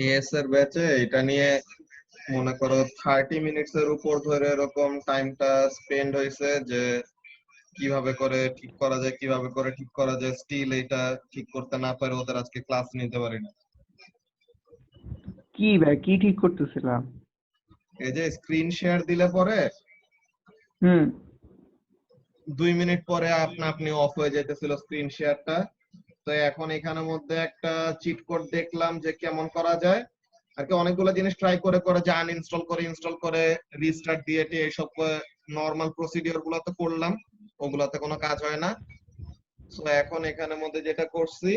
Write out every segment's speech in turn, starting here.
As এর ব্যাচে এটা নিয়ে মনে করো 30 মিনিটস এর উপর ধরে এরকম টাইমটা স্পেন্ড হয়েছে, যে কিভাবে করে ঠিক করা যায়, কিভাবে করে ঠিক করা যায়, স্টিল এটা ঠিক করতে না পারে ওদের আজকে ক্লাস নিতে পারি না। কি ভাই, কি ঠিক করতেছিলাম? এই যে স্ক্রিন শেয়ার দিলে পরে হুম। 2 মিনিট পরে আপনা আপনি অফ হয়ে যেতেছিল স্ক্রিন শেয়ারটা। তো এখন এখানের মধ্যে একটা চিট কোড দেখলাম যে কেমন করা যায় আর কি। অনেকগুলো জিনিস ট্রাই করে করে যে আনইনস্টল করে ইনস্টল করে রিস্টার্ট দিয়ে এইসব নর্মাল প্রসিডিওর গুলো তো করলাম, ওগুলাতে কোনো কাজ হয় না। তো এখন এখানের মধ্যে যেটা করছি,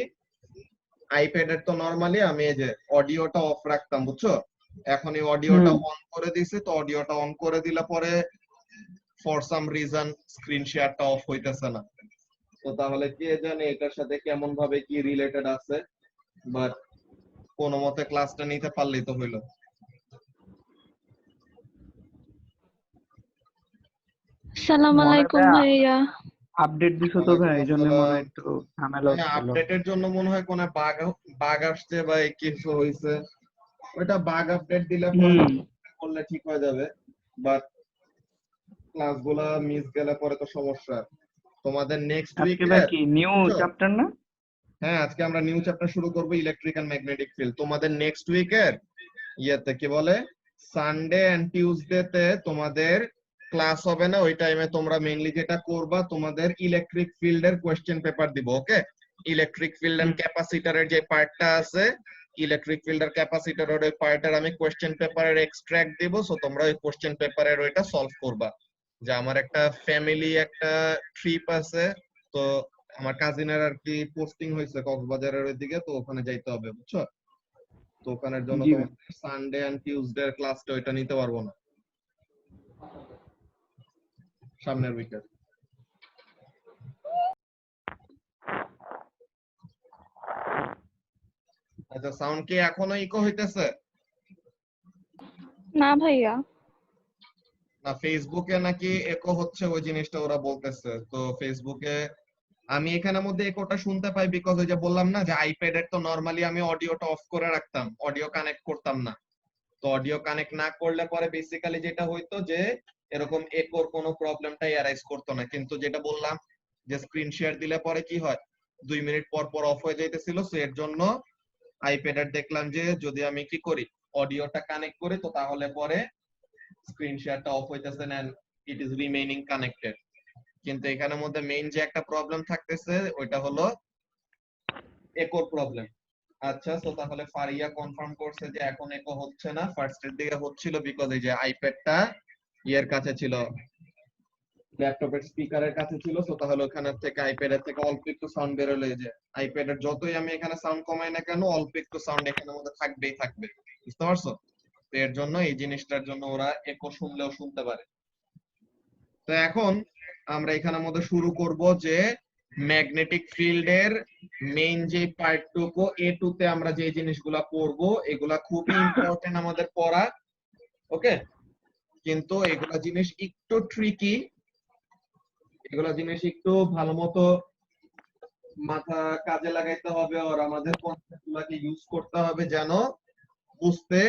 আইপ্যাডের তো নরমালি আমি এই যে অডিওটা অফ রাখতাম, বুঝছো? এখন এই অডিওটা অন করে দিছি, তো অডিওটা অন করে দিলে পরে ফর সাম রিজন স্ক্রিন শেয়ারটা অফ হইতেছে না। তো তাহলে কে জানে এটার সাথে কেমন ভাবে কি রিলেটেড আছে, বাট কোনো মতে ক্লাসটা নিতে পারলেই তো হইলো। সালাম আলাইকুম ভাইয়া। আপডেট দিছো তো ভাই, এই জন্য মনে হয় একটু ঝামেলা হচ্ছিল। আপডেটের জন্য মনে হয় কোনো বাগ আসছে বা কিছু হইছে, ওইটা বাগ আপডেট দিলে করলে ঠিক হয়ে যাবে। বাট ক্লাসগুলা মিস গেলে পরে তো সমস্যা। তোমাদের নেক্সট আজকে উইকে ভাই কি নিউ চ্যাপ্টার না? হ্যাঁ, আজকে আমরা নিউ চ্যাপ্টার শুরু করব, ইলেকট্রিক এন্ড ম্যাগনেটিক ফিল্ড। তোমাদের নেক্সট উইকের ইয়েতে কি বলে সানডে এন্ড টিউসডে তে তোমাদের ক্লাস হবে না। ওই টাইমে তোমরা মেইনলি যেটা করবা, তোমাদের ইলেকট্রিক ফিল্ডের কোশ্চেন পেপার দিব। ওকে, ইলেকট্রিক ফিল্ড এন্ড ক্যাপাসিটরের যে পার্টটা আছে, ইলেকট্রিক ফিল্ড আর ক্যাপাসিটরের ওই পার্টের আমি কোশ্চেন পেপারের এক্সট্রাক্ট দিব। সো তোমরা ওই কোশ্চেন পেপারের ওইটা সলভ করবা। যে আমার একটা ফ্যামিলি একটা ট্রিপ আছে, তো আমার কাজিনের আর কি পোস্টিং হয়েছে কক্সবাজারের ওইদিকে, তো ওখানে যাইতে হবে, বুঝছো? তো ওখানের জন্য তোমার সানডে এন্ড টিউসডে এর ক্লাসটা ওইটা নিতে পারবো না সামনের উইকে। আচ্ছা, সাউন্ড কি এখনো ইকো হইতেছে? না ভাইয়া। না, ফেসবুকে নাকি ইকো হচ্ছে, ওই জিনিসটা ওরা বলতেছে। তো ফেসবুকে আমি এখানের মধ্যে ইকোটা শুনতে পাই, বিকজ ওই যে বললাম না যে আইপ্যাডের তো নরমালি আমি অডিওটা অফ করে রাখতাম, অডিও কানেক্ট করতাম না। তো অডিও কানেক্ট না করলে পরে বেসিক্যালি যেটা হইতো যে এরকম একোর কোনো প্রবলেমটাই অ্যারাইজ করতো না। কিন্তু যেটা বললাম যে স্ক্রিন শেয়ার দিলে পরে কি হয়, 2 মিনিট পর পর অফ হয়ে যাইতেছিল। সো এর জন্য আইপ্যাডের দেখলাম যে যদি আমি কি করি, অডিওটা কানেক্ট করি, তো তাহলে পরে স্ক্রিন শেয়ারটা অফ হইতেছে না, ইট ইজ রিমেইনিং কানেক্টেড। কিন্তু এখানের মধ্যে মেইন যে একটা প্রবলেম থাকতেছে, ওইটা হলো একোর প্রবলেম। আচ্ছা, তো তাহলে ফারিয়া কনফার্ম করছে যে এখন একো হচ্ছে না। ফার্স্ট এর দিকে হচ্ছিল বিকজ এই যে আইপ্যাডটা ইয়ের কাছে ছিল, ল্যাপটপের স্পিকারের কাছে ছিল। তো তাহলে ওখানে থেকে আইপ্যাডের থেকে অল্প একটু সাউন্ড বের হলে যে আইপ্যাডের যতই আমি এখানে সাউন্ড কমাই না কেন, অল্প একটু সাউন্ড এখানের মধ্যে থাকবেই থাকবে, বুঝতে পারছো? তো এর জন্য এই জিনিসটার জন্য ওরা একো শুনলেও শুনতে পারে। তো এখন আমরা এখানের মধ্যে শুরু করব যে ম্যাগনেটিক ফিল্ডের মেইন যে পার্টটুকু এ টু তে আমরা যে জিনিসগুলা পড়বো, এগুলা খুবই ইম্পর্টেন্ট আমাদের পড়া। ওকে, কিন্তু এগুলা জিনিস একটু ট্রিকি, এগুলা জিনিস একটু ভালো মতো মাথা কাজে লাগাইতে হবে, আর আমাদের কনসেপ্ট গুলাকে ইউজ করতে হবে যেন বুঝতে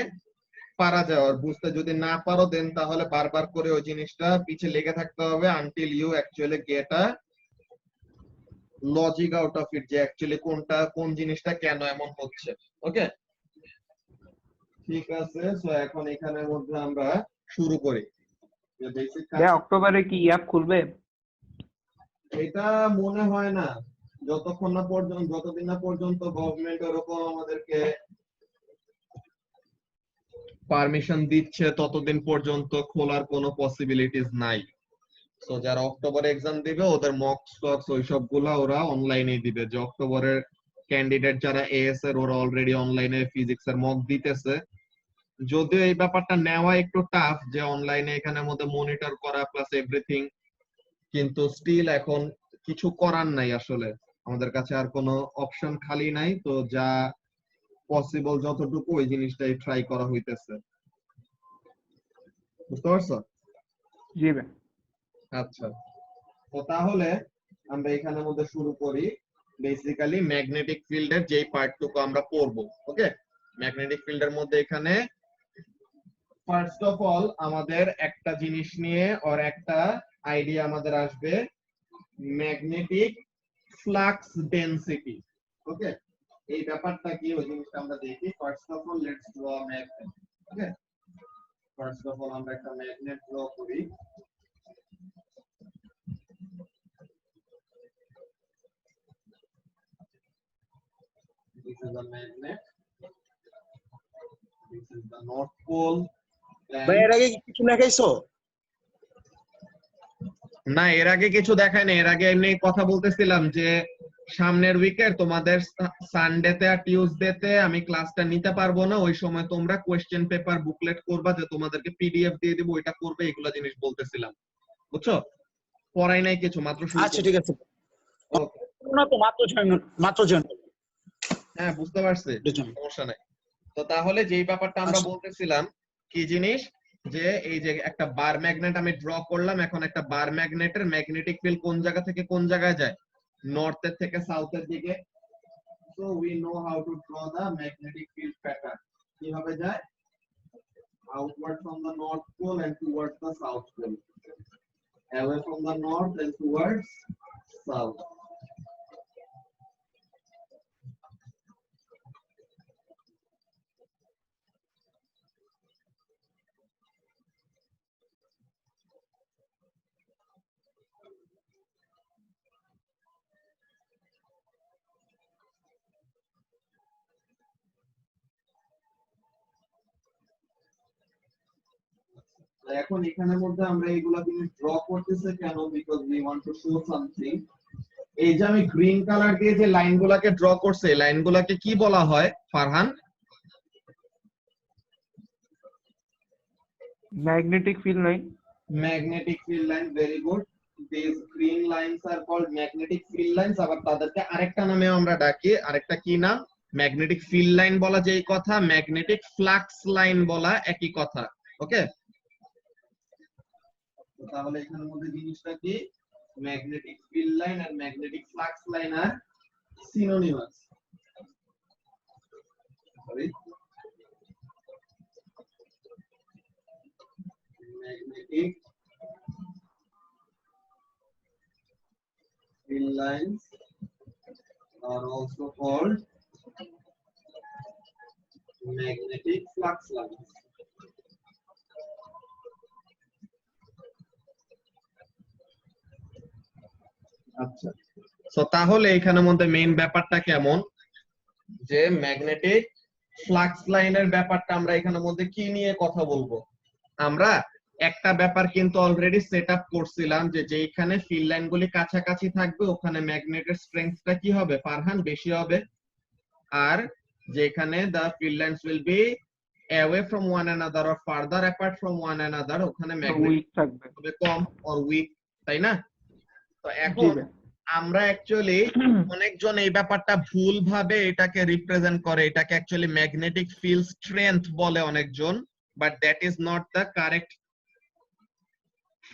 পারা যায়। আর বুঝতে যদি না পারো দেন তাহলে বারবার করে ওই জিনিসটা পিছে লেগে থাকতে হবে until you actually get a logic out of it, যে অ্যাকচুয়ালি কোনটা কোন জিনিসটা কেন এমন হচ্ছে। ওকে, ঠিক আছে। সো এখন এখানের মধ্যে আমরা শুরু করি। যে বেসিক অক্টোবরে কি অ্যাপ খুলবে? এটা মনে হয় না, যতক্ষণ না পর্যন্ত যতদিন না পর্যন্ত গভর্নমেন্ট ওরকম আমাদেরকে পারমিশন দিচ্ছে, ততদিন পর্যন্ত খোলার কোনো পসিবিলিটিস নাই। তো যারা অক্টোবরে এক্সাম দিবে ওদের মক স্টকস ওইসব গুলা ওরা অনলাইনে দিবে। যে অক্টোবরের ক্যান্ডিডেট যারা এএস এর, ওরা অলরেডি অনলাইনে ফিজিক্স এর মক দিতেছে। যদিও এই ব্যাপারটা নেওয়া একটু টাফ, যে অনলাইনে এখানের মধ্যে মনিটর করা প্লাস এভরিথিং, কিন্তু স্টিল এখন কিছু করার নাই আসলে, আমাদের কাছে আর কোনো অপশন খালি নাই। তো যা পসিবল যতটুকু ওই জিনিসটাই ট্রাই করা হইতেছে, বুঝতে পারছো? জি ভাই। আচ্ছা, তো তাহলে আমরা এখানের মধ্যে শুরু করি বেসিক্যালি ম্যাগনেটিক ফিল্ডের যেই পার্টটুকু আমরা পড়বো। ওকে, ম্যাগনেটিক ফিল্ডের মধ্যে এখানে ফার্স্ট অফ অল আমাদের একটা জিনিস নিয়ে আর একটা আইডিয়া আমাদের আসবে, ম্যাগনেটিক ফ্লাক্স ডেনসিটি। ওকে, এই ব্যাপারটা কি ওই জিনিসটা আমরা দেখি। First of all let's draw a magnet. Okay, first of all আমরা একটা ম্যাগনেট ড্র করি। This is a magnet. This is the north pole. ভাই এর আগে কিছু দেখাইছো? না, এর আগে কিছু দেখায় না। এর আগে এমনি কথা বলতেছিলাম যে সামনের উইকের তোমাদের সানডেতে আর টিউসডেতে আমি ক্লাসটা নিতে পারবো না, ওই সময় তোমরা কোশ্চেন পেপার বুকলেট করবা, যে তোমাদেরকে পিডিএফ দিয়ে দিব, ওইটা করবে, এগুলো জিনিস বলতেছিলাম। বুঝছো? পড়াই নাই কিছু, মাত্র শুরু। আচ্ছা ঠিক আছে। ওকে, না তো মাত্র জয়েন। হ্যাঁ বুঝতে পারছি, সমস্যা নাই। তো তাহলে যেই ব্যাপারটা আমরা বলতেছিলাম, কি জিনিস, যে এই যে একটা বার ম্যাগনেট আমি ড্র করলাম, এখন একটা বার ম্যাগনেটের ম্যাগনেটিক ফিল্ড কোন জায়গা থেকে কোন জায়গায় যায়? নর্থের থেকে সাউথের দিকে। So we know how to draw the magnetic field pattern. কিভাবে যায়? Outward from the north pole and towards the south pole, away from the north and towards south. এখন এখানের মধ্যে আমরা এইগুলা জিনিস ড্র করতেছি কেন? Because we want to show something. এই যে আমি গ্রিন কালার দিয়ে যে লাইনগুলোকে ড্র করছি, এই লাইনগুলোকে কি বলা হয় Farhan? Magnetic field line. Magnetic field line, very good. This green lines are called magnetic field lines. আবার তাদেরকে আরেকটা নামে আমরা ডাকি, আরেকটা কি নাম? ম্যাগনেটিক ফিল্ড লাইন বলা যেই কথা, ম্যাগনেটিক ফ্লাক্স লাইন বলা একই কথা। ওকে, তাহলে এখানের মধ্যে জিনিসটা কি? ম্যাগনেটিক ফিল্ড লাইন আর ম্যাগনেটিক ফ্লাক্স লাইন আর synonymous. Sorry, magnetic field lines are also called magnetic flux lines. আচ্ছা, সো তাহলে এখানের মধ্যে মেইন ব্যাপারটা কেমন, যে ম্যাগনেটিক ফ্লাক্স লাইনের ব্যাপারটা আমরা এখানের মধ্যে কি নিয়ে কথা বলবো? আমরা একটা ব্যাপার কিন্তু অলরেডি সেট আপ করছিলাম, যে যেখানে ফিল্ড লাইনগুলি কাছাকাছি থাকবে ওখানে ম্যাগনেটের স্ট্রেংথটা কি হবে ফারহান? বেশি হবে। আর যেখানে the field lines will be away from one another or farther apart from one another, ওখানে ম্যাগনেটিক থাকবে হবে কম or weak, তাই না? তো এখন আমরা অ্যাকচুয়ালি অনেকজন এই ব্যাপারটা ভুল ভাবে এটাকে রিপ্রেজেন্ট করে, এটাকে অ্যাকচুয়ালি ম্যাগনেটিক ফিল্ড স্ট্রেংথ বলে অনেকজন, but that is not the correct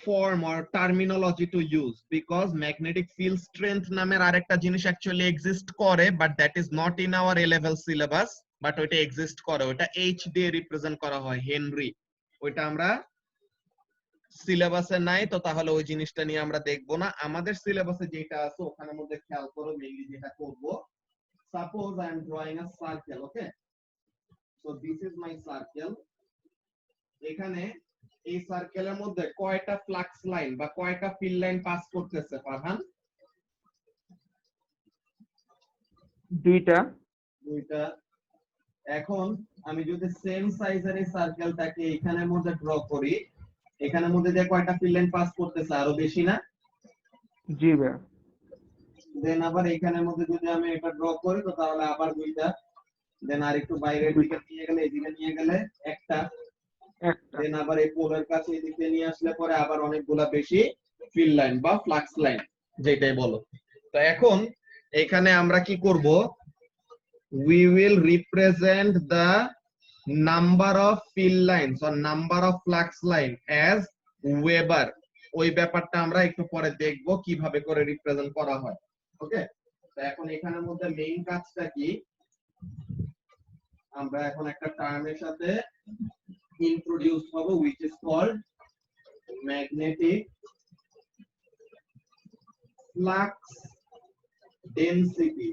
form or terminology to use, because magnetic field strength নামের আরেকটা জিনিস অ্যাকচুয়ালি এক্সিস্ট করে, but that is not in our A level syllabus. But ওইটা exist করে, ওইটা H দিয়ে রিপ্রেজেন্ট করা হয়, হেনরি। ওইটা আমরা সিলেবাসে নাই, তো তাহলে ওই জিনিসটা নিয়ে আমরা দেখবো না। আমাদের সিলেবাসে যেটা আছে ওখানের মধ্যে খেয়াল করো, মেইনলি যেটা করব, suppose I am drawing a circle. Okay, so this is my circle. এখানে এই সার্কেলের মধ্যে কয়টা ফ্লাক্স লাইন বা কয়টা ফিল্ড লাইন পাস করতেছে ফারহান? দুইটা। এখন আমি যদি সেম সাইজের এই সার্কেলটাকে এখানের মধ্যে ড্র করি, এখানের মধ্যে যে কয়টা ফিল্ড লাইন পাস করতেছে? আরো বেশি না? জি ভাই। দেন আবার এখানের মধ্যে যদি আমি এটা ড্র করি, তো তাহলে আবার দুইটা। দেন আর একটু বাইরের দিকে নিয়ে গেলে, এদিকে নিয়ে গেলে একটা। দেন আবার এই পোলের কাছে এদিকে নিয়ে আসলে পরে আবার অনেকগুলা বেশি ফিল্ড লাইন বা ফ্লাক্স লাইন, যেটাই বলো। তো এখন এখানে আমরা কি করব? we will represent the number of field lines or number of flux line as Weber. ওই ব্যাপারটা আমরা একটু পরে দেখব কিভাবে করে রিপ্রেজেন্ট করা হয়। ওকে, তো এখন এখানের মধ্যে মেইন কাজটা কি? আমরা এখন একটা টার্মের সাথে ইন্ট্রোডিউস হব which is called magnetic flux density.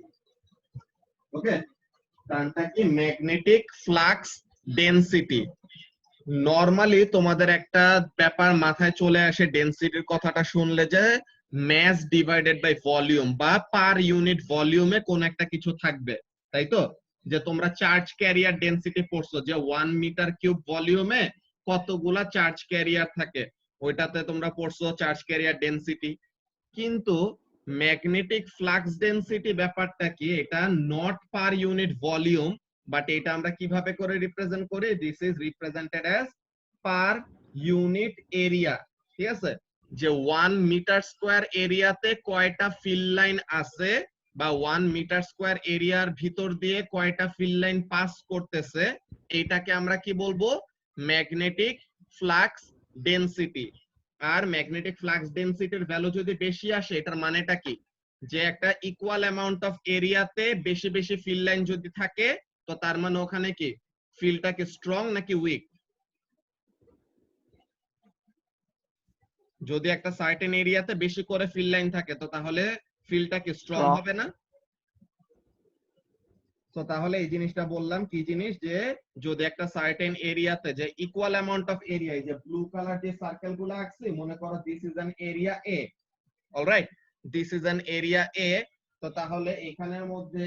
ওকে, টার্মটা কি? Magnetic flux density. নরমালি তোমাদের একটা ব্যাপার মাথায় চলে আসে ডেনসিটির কথাটা শুনলে, যে মাস ডিভাইডেড বাই ভলিউম বা পার ইউনিট ভলিউমে কোন একটা কিছু থাকবে, তাই তো? যে তোমরা চার্জ ক্যারিয়ার ডেনসিটি পড়ছো, যে 1 মিটার কিউব ভলিউমে কতগুলা চার্জ ক্যারিয়ার থাকে, ওইটাতে তোমরা পড়ছো চার্জ ক্যারিয়ার ডেনসিটি। কিন্তু ম্যাগনেটিক ফ্লাক্স ডেনসিটি ব্যাপারটা কি? এটা not per unit volume, but এটা আমরা কিভাবে করে রিপ্রেজেন্ট করি? This is represented as per unit area. ঠিক আছে, যে 1 মিটার স্কয়ার এরিয়াতে কয়টা ফিল লাইন আছে, বা 1 মিটার স্কয়ার এরিয়ার ভিতর দিয়ে কয়টা ফিল লাইন পাস করতেছে, এইটাকে আমরা কি বলবো? Magnetic flux density. আর ম্যাগনেটিক ফ্লাক্স ডেনসিটির ভ্যালু যদি বেশি আসে, এটার মানেটা কি? যে একটা ইকুয়াল অ্যামাউন্ট অফ এরিয়াতে বেশি বেশি ফিল লাইন যদি থাকে, তো তার মানে ওখানে কি ফিল্ডটা কি স্ট্রং নাকি উইক? যদি একটা সার্টেন এরিয়াতে বেশি করে ফিল লাইন থাকে, তো তাহলে ফিল্ডটা কি স্ট্রং Strong. হবে না? তো তাহলে এই জিনিসটা বললাম কি জিনিস, যে যদি একটা সার্টেন এরিয়াতে যে ইকুয়াল অ্যামাউন্ট অফ এরিয়া, এই যে ব্লু কালার যে সার্কেল গুলো আঁকছি, মনে করো this is an area A, alright, this is an area A. তো তাহলে এখানের মধ্যে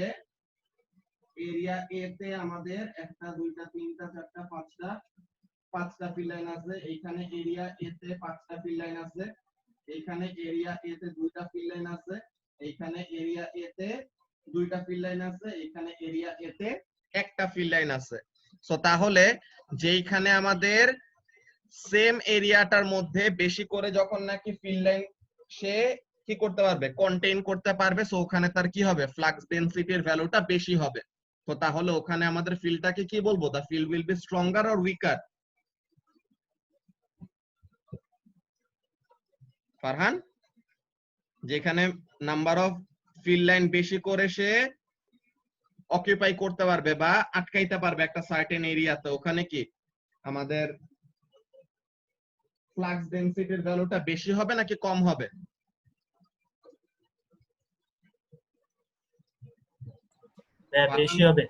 এরিয়া এ তে আমাদের একটা দুইটা তিনটা চারটা পাঁচটা ফিল লাইন আছে। এইখানে এরিয়া এ তে 5টা ফিল লাইন আছে। এইখানে এরিয়া এ তে 2টা ফিল লাইন আছে। এইখানে এরিয়া এ তে 2টা ফিল লাইন আছে। এইখানে এরিয়া এ তে একটা ফিল লাইন আছে। সো তাহলে যেইখানে আমাদের সেম এরিয়াটার মধ্যে বেশি করে যখন নাকি ফিল লাইন সে কি করতে পারবে, কন্টেইন করতে পারবে, সো ওখানে তার কি হবে? ফ্লাক্স ডেনসিটির ভ্যালুটা বেশি হবে। তো তাহলে ওখানে আমাদের ফিল্ডটাকে কি বলবো? The field will be stronger or weaker? Farhan, যেখানে নাম্বার অফ ফিল লাইন বেশি করে সে অকুপাই করতে পারবে বা আটকাইতে পারবে একটা সার্টেন এরিয়াতে, ওখানে কি আমাদের ফ্লাক্স ডেনসিটির ভ্যালুটা বেশি হবে নাকি কম হবে? বেশি হবে।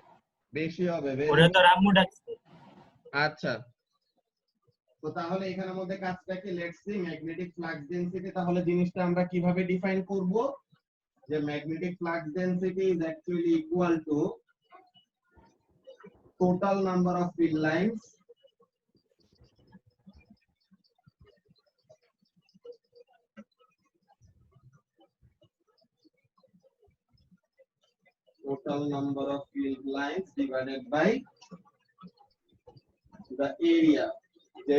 বেশি হবে। ওরে তো রামু ডাকছে। আচ্ছা, তো তাহলে এখানের মধ্যে কাজটা কি? Let's see magnetic flux density. তাহলে জিনিসটা আমরা কিভাবে ডিফাইন করব? যে magnetic flux density is actually equal to total number of field lines divided by the area. যে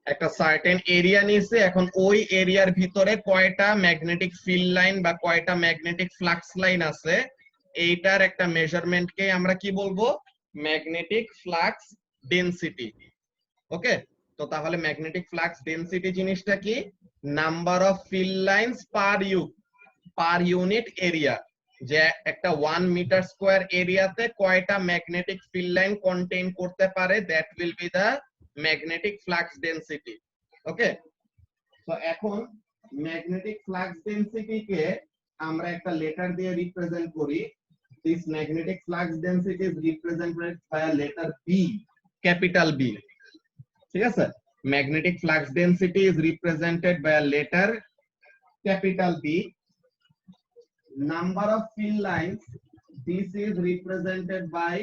একটা সার্টেন এরিয়া নিয়েছে, এখন ওই এরিয়ার ভিতরে কয়টা ম্যাগনেটিক ফিল্ড লাইন বা কয়টা ম্যাগনেটিক ফ্লাক্স লাইন আছে, এইটার একটা মেজারমেন্টকে আমরা কি বলবো? Magnetic flux density. ওকে, তো তাহলে ম্যাগনেটিক ফ্লাক্স ডেনসিটি জিনিসটা কি? Number of field lines per unit area. যে একটা 1 মিটার স্কয়ার এরিয়াতে কয়টা ম্যাগনেটিক ফিল্ড লাইন কন্টেইন করতে পারে, that will be the magnetic flux density. Okay, তো এখন ম্যাগনেটিক ফ্লাক্স ডেনসিটি কে আমরা একটা লেটার দিয়ে রিপ্রেজেন্ট করি। This magnetic flux density is represented by a letter B, capital B. ঠিক আছে, magnetic flux density is represented by a letter capital B. Number of field lines, this is represented by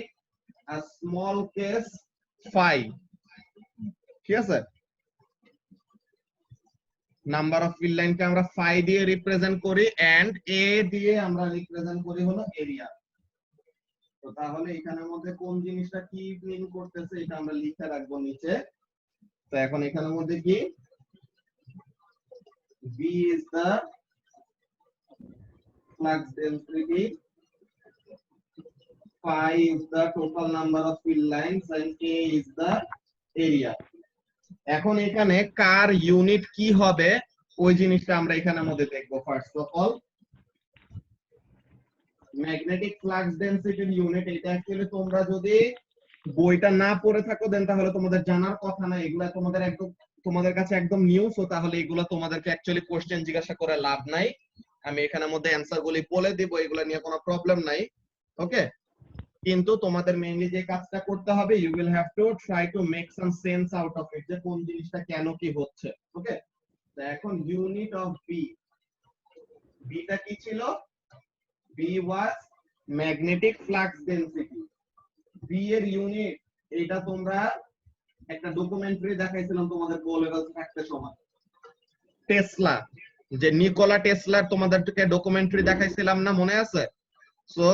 a small case phi. ঠিক আছে, number of field line কে আমরা phi দিয়ে represent করি, and a দিয়ে আমরা represent করি হলো area. তো তাহলে এখানের মধ্যে কোন জিনিসটা কি মিন করতেছে এটা আমরা লিখে রাখবো নিচে। তো এখন এখানের মধ্যে কি b is the flux density, phi is the total number of field lines, and a is the area. এখন এখানে কার ইউনিট কি হবে ওই জিনিসটা আমরা এখানের মধ্যে দেখবো। First of all, magnetic flux ডেনসিটির ইউনিট, এটা অ্যাকচুয়ালি তোমরা যদি বইটা না পড়ে থাকো দেন তাহলে তোমাদের জানার কথা না, এগুলা তোমাদের কাছে একদম নিউ। সো তাহলে এগুলা তোমাদেরকে অ্যাকচুয়ালি কোশ্চেন জিজ্ঞাসা করে লাভ নাই। আমি এখানের মধ্যে অ্যান্সার গুলি বলে দিব, এগুলা নিয়ে কোনো প্রবলেম নাই। ওকে, কিন্তু তোমাদের মেইনলি যে কাজটা করতে হবে, you will have to try to make some sense out of it, যে কোন জিনিসটা কেন কি হচ্ছে। ওকে, তো এখন ইউনিট অফ বি, বিটা কি ছিল? বি ওয়াজ ম্যাগনেটিক ফ্লাক্স ডেনসিটি। বি এর ইউনিট, এটা তোমরা একটা ডকুমেন্টারি দেখাইছিলাম তোমাদের ও লেভেল থাকতে সময়, টেসলা, যে নিকোলা টেসলার তোমাদেরকে ডকুমেন্টারি দেখাইছিলাম না, মনে আছে? সো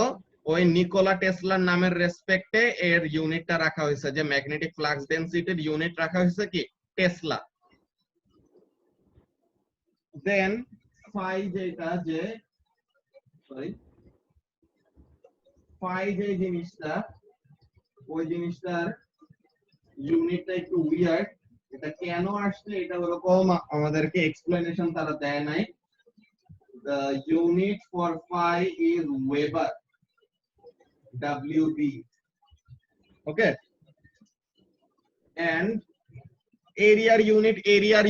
ওই নিকোলা টেসলার নামের রেসপেক্টে এর ইউনিটটা রাখা হয়েছে, যে ম্যাগনেটিক ফ্লাক্স ডেনসিটির ইউনিট রাখা হয়েছে কি টেসলা। দেন ফাই, যেটা যে সরি ফাই যে জিনিসটা, ওই জিনিসটার ইউনিটটা একটু উইয়ার্ড। এটা কেন আসছে এটা ওরকম আমাদেরকে এক্সপ্লেনেশন তারা দেয় নাই। The unit for phi is Weber, WB. Okay, and area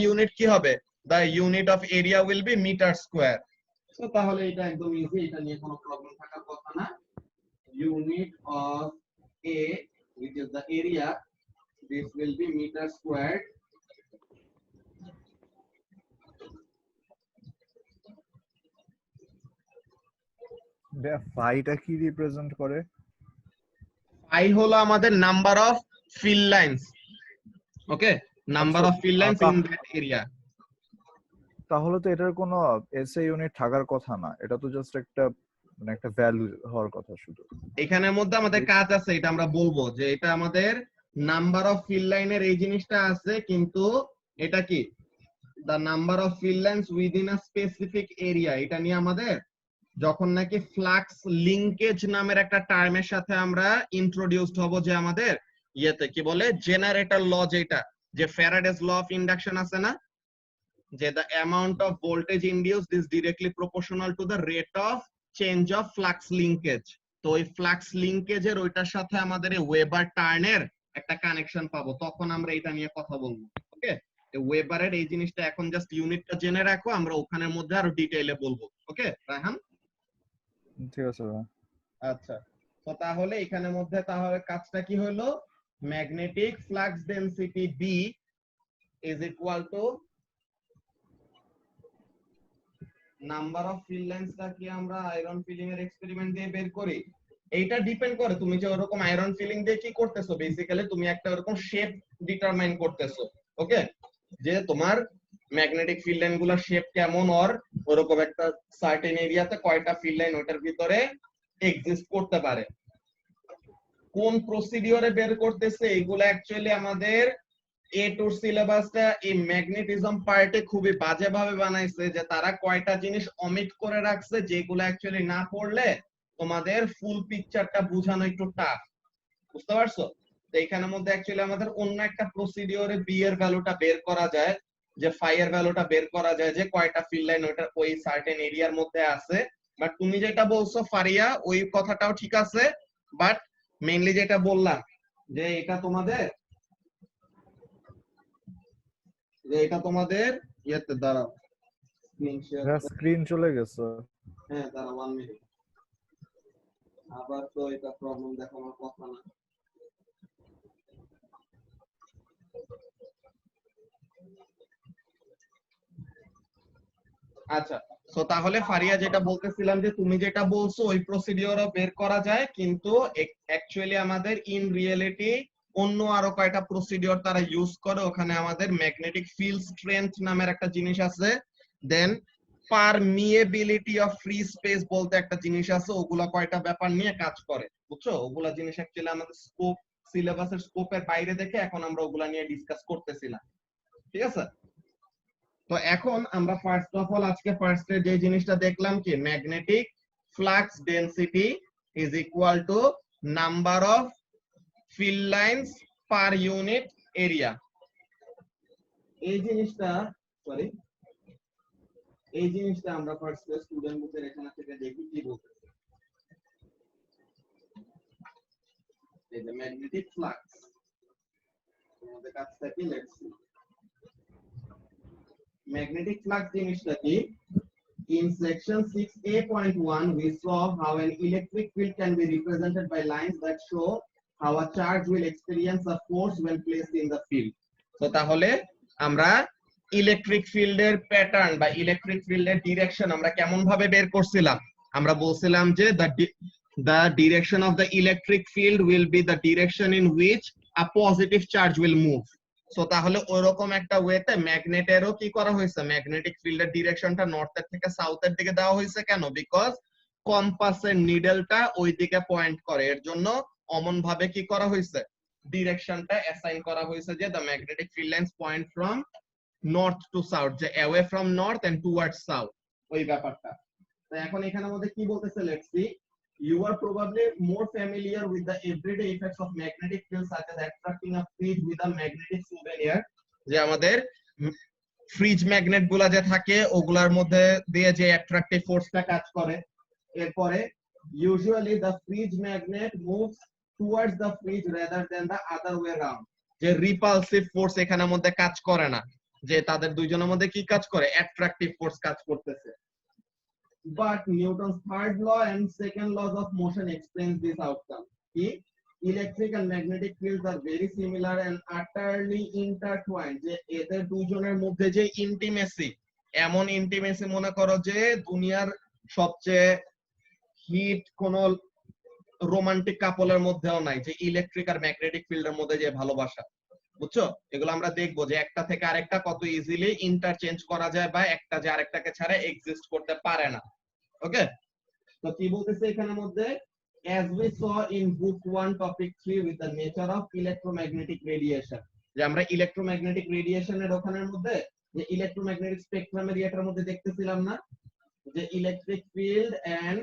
unit কি হবে? The unit of area will be meter square. So তাহলে এটা একদম ইজি, এটা নিয়ে কোনো প্রবলেম থাকার কথা না। Unit of A, which is the area, this will be meter squared. ফাইটা কি রিপ্রেজেন্ট করে? Phi হলো আমাদের number of field lines. Okay, number of field lines in that area. তাহলে তো এটার কোনো এসআই ইউনিট থাকার কথা না, এটা তো জাস্ট একটা মানে একটা ভ্যালু হওয়ার কথা শুধু। এখানের মধ্যে আমাদের কাজ আছে, এটা আমরা বলবো যে এটা আমাদের নাম্বার অফ ফিল লাইনের এই জিনিসটা আছে, কিন্তু এটা কি the number of field lines within a specific area. এটা নিয়ে আমাদের যখন নাকি ফ্লাক্স লিংকেজ নামের একটা টার্মের সাথে আমরা ইন্ট্রোডিউসড হব, যে আমাদের ইয়েতে কি বলে জেনারেটর ল, যেটা যে ফ্যারাডেস ল অফ ইন্ডাকশন আছে না, যে the amount of voltage induced is directly proportional to the rate of change of flux linkage. তো ওই ফ্লাক্স লিংকেজের ওইটার সাথে আমাদের এই ওয়েবার টার্নের একটা কানেকশন পাবো, তখন আমরা এটা নিয়ে কথা বলবো। ওকে, ওয়েবারের এই জিনিসটা এখন জাস্ট ইউনিটটা জেনে রাখো, আমরা ওখানের মধ্যে আরো ডিটেইলে বলবো। ওকে রায়হান? ঠিক আছে ভাই। আচ্ছা, তো তাহলে এখানের মধ্যে তাহলে কাজটা কি হলো? Magnetic flux density B is equal to number of field লাইনসটা কি আমরা আয়রন ফিলিং এর এক্সপেরিমেন্ট দিয়ে বের করি। এইটা ডিপেন্ড করে তুমি যে ওরকম আয়রন ফিলিং দিয়ে কি করতেছো, বেসিক্যালি তুমি একটা ওরকম শেপ ডিটারমাইন করতেছো। ওকে, যে তোমার ম্যাগনেটিক ফিল্ড লাইন গুলোর শেপ কেমন, আর ওরকম একটা সার্টেন এরিয়াতে কয়টা ফিল্ড লাইন ওটার ভিতরে এক্সিস্ট করতে পারে। কোন প্রসিডিওরে বের করতেছে এগুলো অ্যাকচুয়ালি আমাদের এ টুর সিলেবাসটা এই ম্যাগনেটিজম পার্টে খুবই বাজেভাবে বানাইছে, যে তারা কয়টা জিনিস অমিট করে রাখছে যেগুলো অ্যাকচুয়ালি না পড়লে তোমাদের ফুল পিকচারটা বোঝানো একটু টাফ। বুঝতে পারছো? তো এখানের মধ্যে অ্যাকচুয়ালি আমাদের অন্য একটা প্রসিডিওরে বি এর ভ্যালুটা বের করা যায়, যে ফাই এর ভ্যালুটা বের করা যায়, যে কয়টা ফিল্ড লাইন ওটা ওই সার্টেন এরিয়ার মধ্যে আছে। বাট তুমি যেটা বলছো ফারিয়া, ওই কথাটাও ঠিক আছে, বাট মেইনলি যেটা বললাম যে এটা তোমাদের ইয়েতে দাঁড়াও, স্ক্রিন শেয়ার, স্ক্রিন চলে গেছে। হ্যাঁ দাঁড়াও 1 মিনিট, আবার তো এটা প্রবলেম দেখানোর কথা না। আচ্ছা, সো তাহলে ফারিয়া যেটা বলতেছিলাম, যে তুমি যেটা বলছো ওই প্রসিডিওরও বের করা যায়, কিন্তু অ্যাকচুয়ালি আমাদের ইন রিয়েলিটি অন্য আরো কয়টা প্রসিডিওর তারা ইউজ করে। ওখানে আমাদের ম্যাগনেটিক ফিল্ড স্ট্রেংথ নামের একটা জিনিস আছে, দেন পারমিয়েবিলিটি অফ ফ্রি স্পেস বলতে একটা জিনিস আছে। ওগুলা কয়টা ব্যাপার নিয়ে কাজ করে, বুঝছো? ওগুলা জিনিস অ্যাকচুয়ালি আমাদের স্কোপ, সিলেবাসের স্কোপের বাইরে দেখে এখন আমরা ওগুলা নিয়ে ডিসকাস করতেছিলাম। ঠিক আছে, তো এখন আমরা ফার্স্ট অফ অল আজকে ফার্স্টে যে জিনিসটা দেখলাম কি magnetic flux density is equal to number of field lines per unit area. এই জিনিসটা আমরা ফার্স্টে স্টুডেন্ট বুকের এখানে থেকে দেখি কি বলতেছে। এই যে ম্যাগনেটিক ফ্লাক্স আমাদের কাছটা কি লেটস ম্যাগনেটিক ফ্লাক্স জিনিসটা কি in section 6a.1 we saw how an electric field can be represented by lines that show how a charge will experience a force when placed in the field so তাহলে আমরা electric ফিল্ডের pattern বা electric ফিল্ডের direction আমরা কেমন ভাবে বের করছিলাম আমরা বলছিলাম যে the direction of the electric field will be the direction in which a positive charge will move so তাহলে ওইরকম একটা ওয়েতে ম্যাগনেটেরও কি করা হয়েছে ম্যাগনেটিক ফিল্ডের ডিরেকশনটা নর্থের থেকে সাউথের দিকে দেওয়া হয়েছে কেন বিকজ কম্পাসের নিডলটা ওই দিকে পয়েন্ট করে এর জন্য অমন ভাবে কি করা হয়েছে ডিরেকশনটা অ্যাসাইন করা হয়েছে যে the magnetic field lines point from north to south যে away from north and towards south ওই ব্যাপারটা তো এখন এখানের মধ্যে কি বলতেছে let's see You are probably more familiar with the everyday effects of magnetic fields such as attracting a fridge with a magnetic souvenir যে আমাদের ফ্রিজ ম্যাগনেট গুলা যে থাকে ওগুলার মধ্যে দিয়ে যে অ্যাট্রাকটিভ ফোর্সটা কাজ করে এরপরে usually the fridge magnet moves towards the fridge rather than the other way around যে রিপালসিভ ফোর্স এখানের মধ্যে কাজ করে না যে তাদের দুইজনের মধ্যে কি কাজ করে অ্যাট্রাকটিভ ফোর্স কাজ করতেছে But Newton's third law and second laws of motion explains this outcome. Electric and magnetic fields are very similar and utterly intertwined. যে এদের দুজনের মধ্যে যে ইন্টিমেসি এমন ইন্টিমেসি মনে করো যে দুনিয়ার সবচেয়ে হিট কোন রোমান্টিক কাপলের মধ্যেও নাই যে ইলেকট্রিক আর ম্যাগনেটিক ফিল্ডের মধ্যে যে ভালোবাসা বুঝছো এগুলো আমরা দেখবো যে একটা থেকে আরেকটা কত ইজিলি ইন্টারচেঞ্জ করা যায় বা একটা যে আরেকটাকে ছাড়া এক্সিস্ট করতে পারে না ওকে তো কি বলতেছে এখানের মধ্যে as we saw in book 1 topic 3 with the nature of electromagnetic radiation যে আমরা ইলেকট্রোম্যাগনেটিক রেডিয়েশনের ওখানের মধ্যে যে ইলেকট্রোম্যাগনেটিক স্পেকট্রামের এটার মধ্যে দেখতেছিলাম না যে electric field and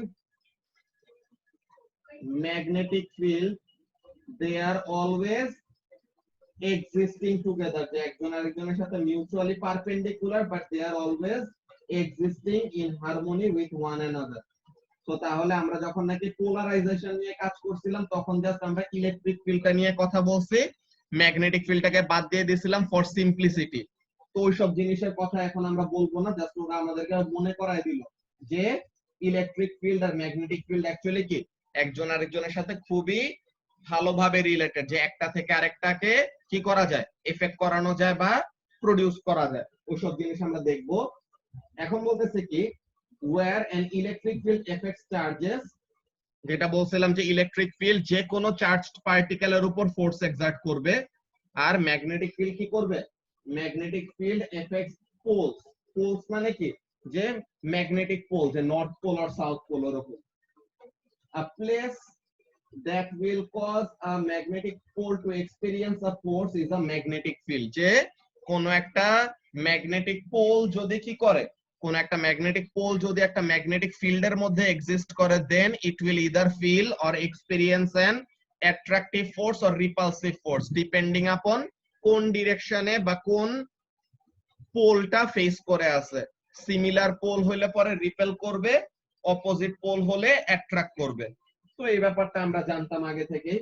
magnetic field they are always existing together যে একজন আরেকজনের সাথে mutually perpendicular but they are always existing in harmony with one another তো তাহলে আমরা যখন নাকি পোলারাইজেশন নিয়ে কাজ করছিলাম তখন জাস্ট আমরা ইলেকট্রিক ফিল্ডটা নিয়ে কথা বলছি ম্যাগনেটিক ফিল্ডটাকে বাদ দিয়ে দিয়েছিলাম ফর সিম্পলিসিটি তো ওই সব জিনিসের কথা এখন আমরা বলবো না জাস্ট ওরা আমাদেরকে মনে করায় দিল যে ইলেকট্রিক ফিল্ড আর ম্যাগনেটিক ফিল্ড অ্যাকচুয়ালি কি একজন আরেকজনের সাথে খুবই ভালোভাবে রিলেটেড যে একটা থেকে আরেকটাকে কি করা যায় এফেক্ট করানো যায় বা প্রোডিউস করা যায় ওইসব জিনিস আমরা দেখব এখন বলতেছে কি where an electric field affects charges যেটা বলছিলাম যে ইলেকট্রিক ফিল্ড যে কোনো চার্জড পার্টিকেলের উপর ফোর্স এক্সার্ট করবে আর ম্যাগনেটিক ফিল্ড কি করবে magnetic field effects poles poles মানে কি যে ম্যাগনেটিক পোল যে নর্থ পোল আর সাউথ পোলের উপর a place that will cause a magnetic pole to experience a force is a magnetic field যে কোন একটা ম্যাগনেটিক পোল যদি কি করে কোন একটা ম্যাগনেটিক পোল যদি একটা ম্যাগনেটিক ফিল্ডের মধ্যে এক্সিস্ট করে then it will either feel or experience an attractive force or repulsive force depending upon কোন ডিরেকশনে বা কোন পোলটা ফেস করে আছে সিমিলার পোল হলে পরে রিপেল করবে অপোজিট পোল হলে অ্যাট্রাক্ট করবে তো এই ব্যাপারটা আমরা জানতাম আগে থেকে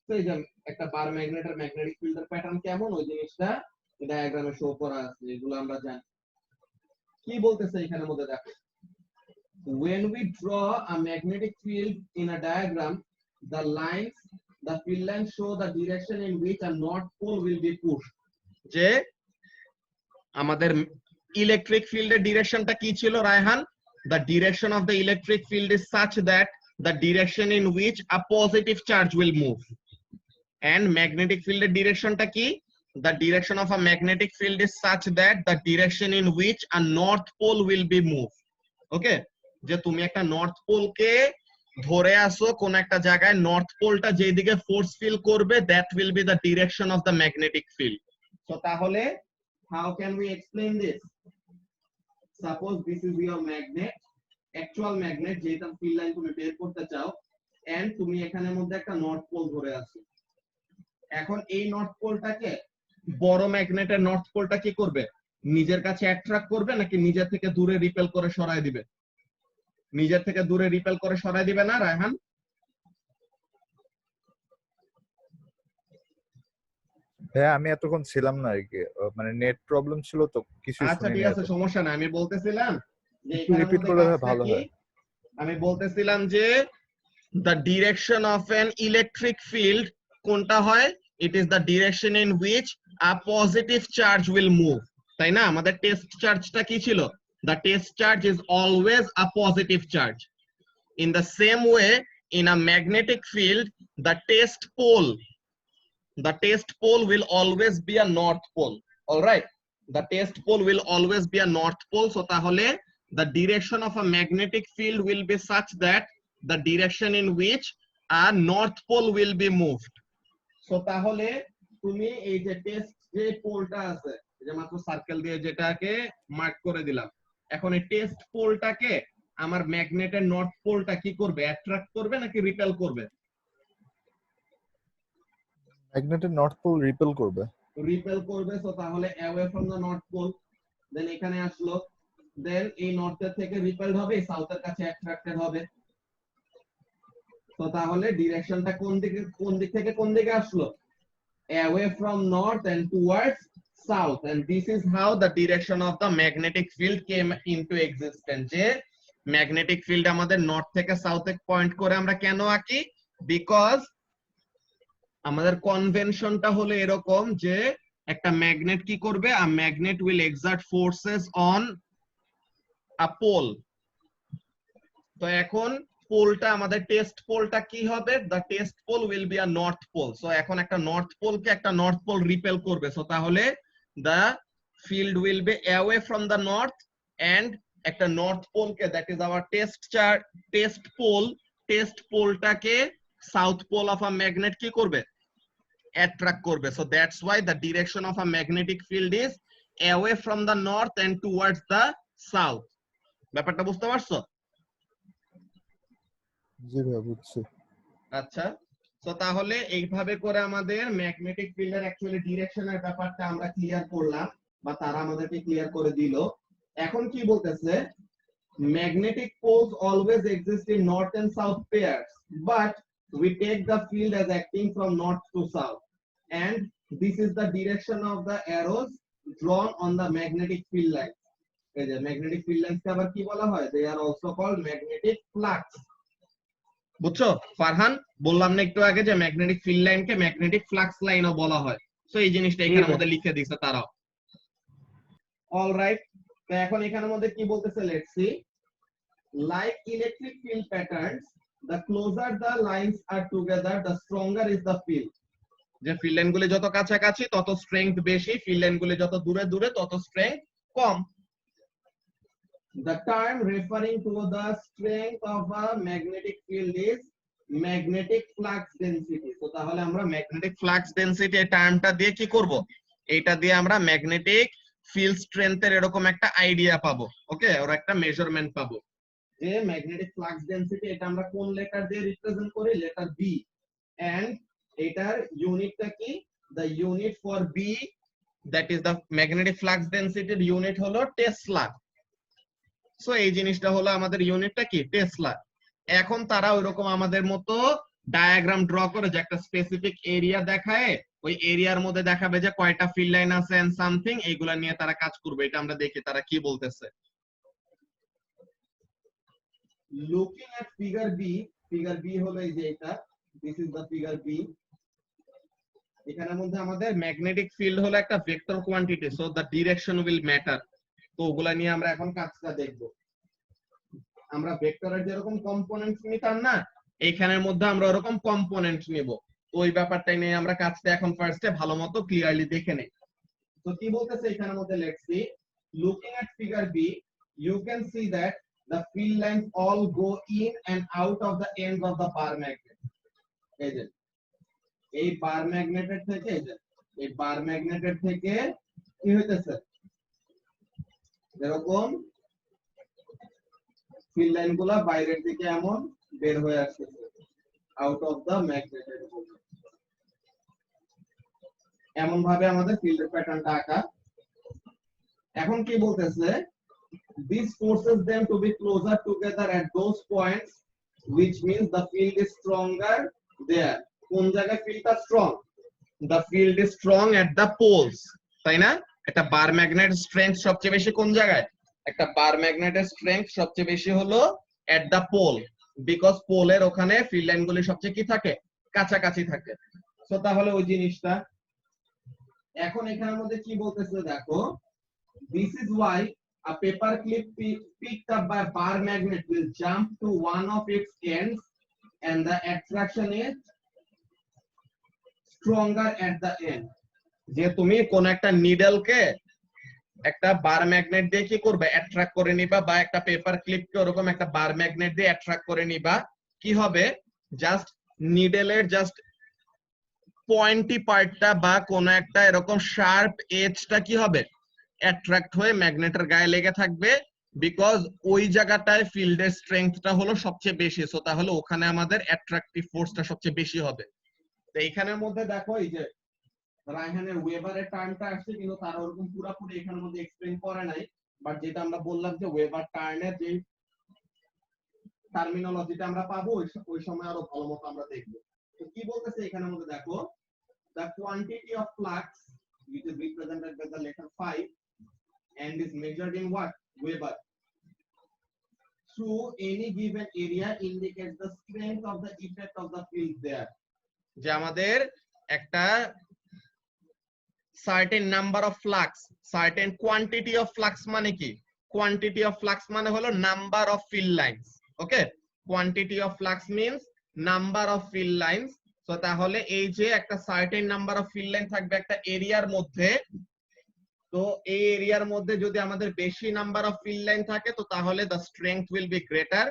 তো এই যে একটা বার ম্যাগনেটের ম্যাগনেটিক ফিল্ডের প্যাটার্ন কেমন ওই জিনিসটা ডায়াগ্রামে শো করা আছে এগুলো আমরা জানি কি বলতেছে এখানের মধ্যে দেখো when we draw a magnetic field in a diagram the field lines show the direction in which a north pole will be pushed যে আমাদের ইলেকট্রিক ফিল্ডের ডিরেকশনটা কি ছিল Raihan the direction of the electric field is such that the direction in which a positive charge will move and magnetic field এর ডিরেকশনটা কি the direction of a magnetic field is such that the direction in which a north pole will be moved okay যে তুমি একটা north পোলকে ধরে আসো কোন একটা জায়গায় নর্থ পোলটা যেদিকে ফোর্স ফিল করবে that will be the direction of the magnetic field so তাহলে how can we explain this suppose this is your magnet actual magnet যেটা ফিল্ড লাইন তুমি বের করতে চাও and তুমি এখানের মধ্যে একটা নর্থ পোল ধরে আছো এখন এই নর্থ পোলটাকে বড় ম্যাগনেটের নর্থ পোলটা কি করবে নিজের কাছে অ্যাট্রাক্ট করবে নাকি নিজের থেকে দূরে রিপেল করে সরায় দিবে নিজের থেকে দূরে রিপেল করে সরায় দিবে না রায়হান হ্যাঁ আমি এতক্ষণ ছিলাম না আর কি, মানে নেট প্রবলেম ছিল তো কিছু আচ্ছা শুনিনি ঠিক আছে, এত। সমস্যা না। আমি বলতেছিলাম যে একটু এখানের রিপিট মধ্যে করলে কাজটা ভালো কি, হয়। আমি বলতেছিলাম যে the direction of an electric field কোনটা হয়, it is the direction in which a positive charge will move, তাই না? আমাদের টেস্ট চার্জটা কি ছিল? the test charge is always a positive charge. In the same way, in a magnetic field, the test pole will always be a north pole. All right, the test pole will always be a north pole. So tahole the direction of a magnetic field will be such that the direction in which a north pole will be moved. So tahole তুমি এই যে test যে পোলটা আছে, যে মাত্র circle দিয়ে যেটাকে mark করে দিলাম, এখন এই টেস্ট পোলটাকে আমার ম্যাগনেটের নর্থ পোলটা কি করবে? অ্যাট্রাক্ট করবে নাকি রিপেল করবে? ম্যাগনেটের নর্থ পোল রিপেল করবে। রিপেল করবে। সো তাহলে away from the north pole, then এখানে আসলো, দেন এই নর্থের থেকে রিপেলড হবে, সাউথের কাছে অ্যাট্রাক্টেড হবে। তো তাহলে ডিরেকশনটা কোন দিক থেকে কোন দিকে আসলো? Away from north and towards south, and this is how the direction of the magnetic field came into existence. যে ম্যাগনেটিক ফিল্ড আমাদের নর্থ থেকে সাউথে পয়েন্ট করে আমরা কেন আঁকি? বিকজ আমাদের কনভেনশনটা হলো এরকম যে একটা ম্যাগনেট কি করবে, a magnet will exert forces on a pole. তো এখন পোলটা আমাদের টেস্ট পোলটা কি হবে? The test pole will be a north pole. So এখন একটা নর্থ পোলকে একটা নর্থ পোল রিপেল করবে। সো তাহলে the field will be away from the north, and একটা নর্থ পোলকে, দ্যাট ইজ আওয়ার টেস্ট পোলটাকে south pole of a magnet কি করবে? অ্যাট্রাক্ট করবে। So that's why the direction of a magnetic field is away from the north and towards the south. ব্যাপারটা বুঝতে পারছো? জি ভাই বুঝছি। আচ্ছা, তো তাহলে এইভাবে করে আমাদের ম্যাগনেটিক ফিল্ডের অ্যাকচুয়ালি ডিরেকশনের ব্যাপারটা আমরা ক্লিয়ার করলাম, বা তারা আমাদেরকে ক্লিয়ার করে দিল। এখন কি বলতেছে? magnetic poles always exist in north and south pairs, but we take the field as acting from north to south, and this is the direction of the arrows drawn on the magnetic field line. এই যে magnetic field lines কে আবার কি বলা হয়? they are also called magnetic flux. বুঝছো ফারহান? বললাম না একটু আগে যে ম্যাগনেটিক ফিল্ড লাইনকে ম্যাগনেটিক ফ্লাক্স লাইনও বলা হয়। সো এই জিনিসটা এখানের মধ্যে লিখে দিয়েছে তারাও। অলরাইট, তো এখন এখানের মধ্যে কি বলতেছে? Let's C. Like electric field patterns, the closer the lines are together, the stronger is the field. যে ফিল্ড লাইনগুলি যত কাছাকাছি তত স্ট্রেংথ বেশি, ফিল্ড লাইনগুলি যত দূরে দূরে তত strength com. The term referring to the strength of a magnetic field is magnetic flux density. তো তাহলে আমরা ম্যাগনেটিক ফ্লাক্স ডেনসিটি এই টার্মটা দিয়ে কি করব? এইটা দিয়ে আমরা ম্যাগনেটিক ফিল্ড স্ট্রেংথের এরকম একটা আইডিয়া পাবো। ওকে, ওর একটা মেজারমেন্ট পাবো যে ম্যাগনেটিক ফ্লাক্স ডেনসিটি, এটা আমরা কোন লেটার দিয়ে রিপ্রেজেন্ট করি? Letter be. এন্ড এটার ইউনিটটা কি? The unit for B, that is the magnetic flux ডেনসিটির ইউনিট হলো টেসলা। সো এই জিনিসটা হলো আমাদের ইউনিটটা কি? টেসলা। এখন তারা ওইরকম আমাদের মতো ডায়াগ্রাম ড্র করে যে একটা স্পেসিফিক এরিয়া দেখায়, ওই এরিয়ার মধ্যে দেখাবে যে কয়টা ফিল্ড লাইন আছে এন্ড সামথিং, এইগুলা নিয়ে তারা কাজ করবে। এটা আমরা দেখি তারা কি বলতেছে। Looking at figure B হলো এই যে এটা, this is the figure B. এখানের মধ্যে আমাদের ম্যাগনেটিক ফিল্ড হলো একটা vector quantity, so the direction will matter. তো ওগুলা নিয়ে আমরা এখন কাজটা দেখব। আমরা ভেক্টরের যেরকম কম্পোনেন্টস নিতাম না, এইখানের মধ্যে আমরা ওরকম কম্পোনেন্ট নিব। ওই ব্যাপারটাই নিয়ে আমরা কাজটা এখন ফার্স্টে ভালো মতো ক্লিয়ারলি দেখে নেই। তো কি বলতেছে এখানের মধ্যে? Let's see. Looking at figure B, you can see that the field lines all go in and out of the ends of the bar magnet. এই যে এই বার ম্যাগনেটের থেকে, এই বার ম্যাগনেটের থেকে কি হইতেছে? এরকম ফিল্ড লাইনগুলা বাইরের দিকে এমন বের হয়ে আসতেছে আউট অফ দা ম্যাগনেট। এমন ভাবে আমাদের ফিল্ডের প্যাটার্নটা আঁকা। এখন কি বলতেছে? This forces them to be closer together at those points, which means the field is stronger there. কোন জায়গায় ফিল্ডটা strong? the field is strong at the poles, তাই না? একটা বার ম্যাগনেট স্ট্রেংথ সবচেয়ে বেশি কোন জায়গায়? একটা বার ম্যাগনেটের স্ট্রেংথ সবচেয়ে বেশি হলো at the pole, বিকজ পোলের ওখানে ফিল্ড লাইনগুলি সবচেয়ে কি থাকে? কাছাকাছি থাকে। সো তাহলে ওই জিনিসটা এখন এখানের মধ্যে কি বলতেছে দেখো, this is why a paper clip picked up by a bar magnet will jump to one of its ends and the attraction is stronger at the end. যে তুমি কোন একটা নিডলকে একটা বার ম্যাগনেট দিয়ে কি করবে? অ্যাট্রাক্ট করে নিবা, বা একটা পেপার ক্লিপকে ওরকম একটা বার ম্যাগনেট দিয়ে অ্যাট্রাক্ট করে নিবা, কি হবে? জাস্ট নিডলের জাস্ট পয়েন্টি পার্টটা বা কোন একটা এরকম শার্প এজটা কি হবে? অ্যাট্রাক্ট হয়ে ম্যাগনেটের গায়ে লেগে থাকবে, বিকজ ওই জায়গাটায় ফিল্ডের স্ট্রেংথটা হলো সবচেয়ে বেশি। সো তাহলে ওখানে আমাদের অ্যাট্রাকটিভ ফোর্সটা সবচেয়ে বেশি হবে। তো এইখানের মধ্যে দেখো এই যে রায়হানের ওয়েবারের টার্মটা আসছে, কিন্তু তার ওরকম পুরোপুরি এখানের মধ্যে এক্সপ্লেইন করে নাই, বাট যেটা আমরা বললাম যে ওয়েবার টার্নের যে টার্মিনোলজিটা আমরা পাবো ওই সময় আরো ভালো মতো আমরা দেখবো। তো কি বলতেছে এখানের মধ্যে দেখো, the quantity of flux which is represented by the letter phi and is measured in what? Weber, through any given area indicates the strength of the effect of the field there. যে আমাদের একটা certain number of flux, certain quantity of flux মানে কি? quantity of flux মানে হলো number of field lines, okay? quantity of flux means number of field lines. তো তাহলে এই যে একটা certain number of field line থাকবে একটা এরিয়ার মধ্যে, তো এই এরিয়ার মধ্যে যদি আমাদের বেশি নাম্বার অফ ফিল্ড লাইন থাকে তো তাহলে the strength will be greater,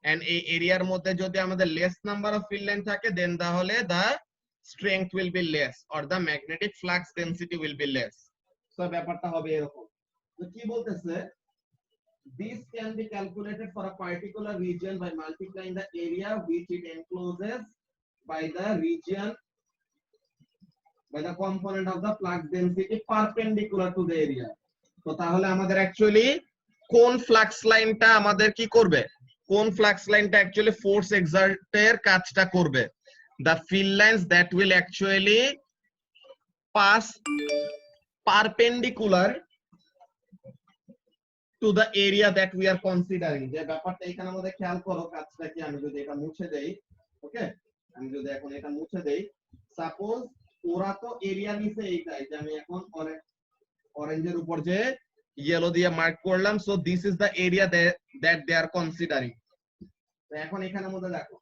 and এই এরিয়ার মধ্যে যদি আমাদের less number of field line থাকে দেন তাহলে the strength will be less or the magnetic flux density will be less. So ব্যাপারটা হবে এরকম। তো কি বলতেছে, this can be calculated for a particular region by multiplying the area which it encloses by the region, by the component of the flux density perpendicular to the area. তো তাহলে আমাদের actually কোন ফ্লাক্স লাইনটা আমাদের কি করবে? কোন flux লাইনটা অ্যাকচুয়ালি ফোর্স এক্সার্টের কাজটা করবে? the field lines that will actually pass perpendicular to the area that we are considering. যে ব্যাপারটা এখানে আমাদের খেয়াল করো, কাজটা কি, আমি যদি এটা মুছে দেই, ওকে, আমি যদি এখন এটা মুছে দেই, সাপোজ ওরা তো এরিয়া নিছে এইটাই, যে আমি এখন অরেঞ্জের উপর যে ইয়েলো দিয়ে মার্ক করলাম, so this is the area that they are considering. তো এখন এখানের মধ্যে দেখো,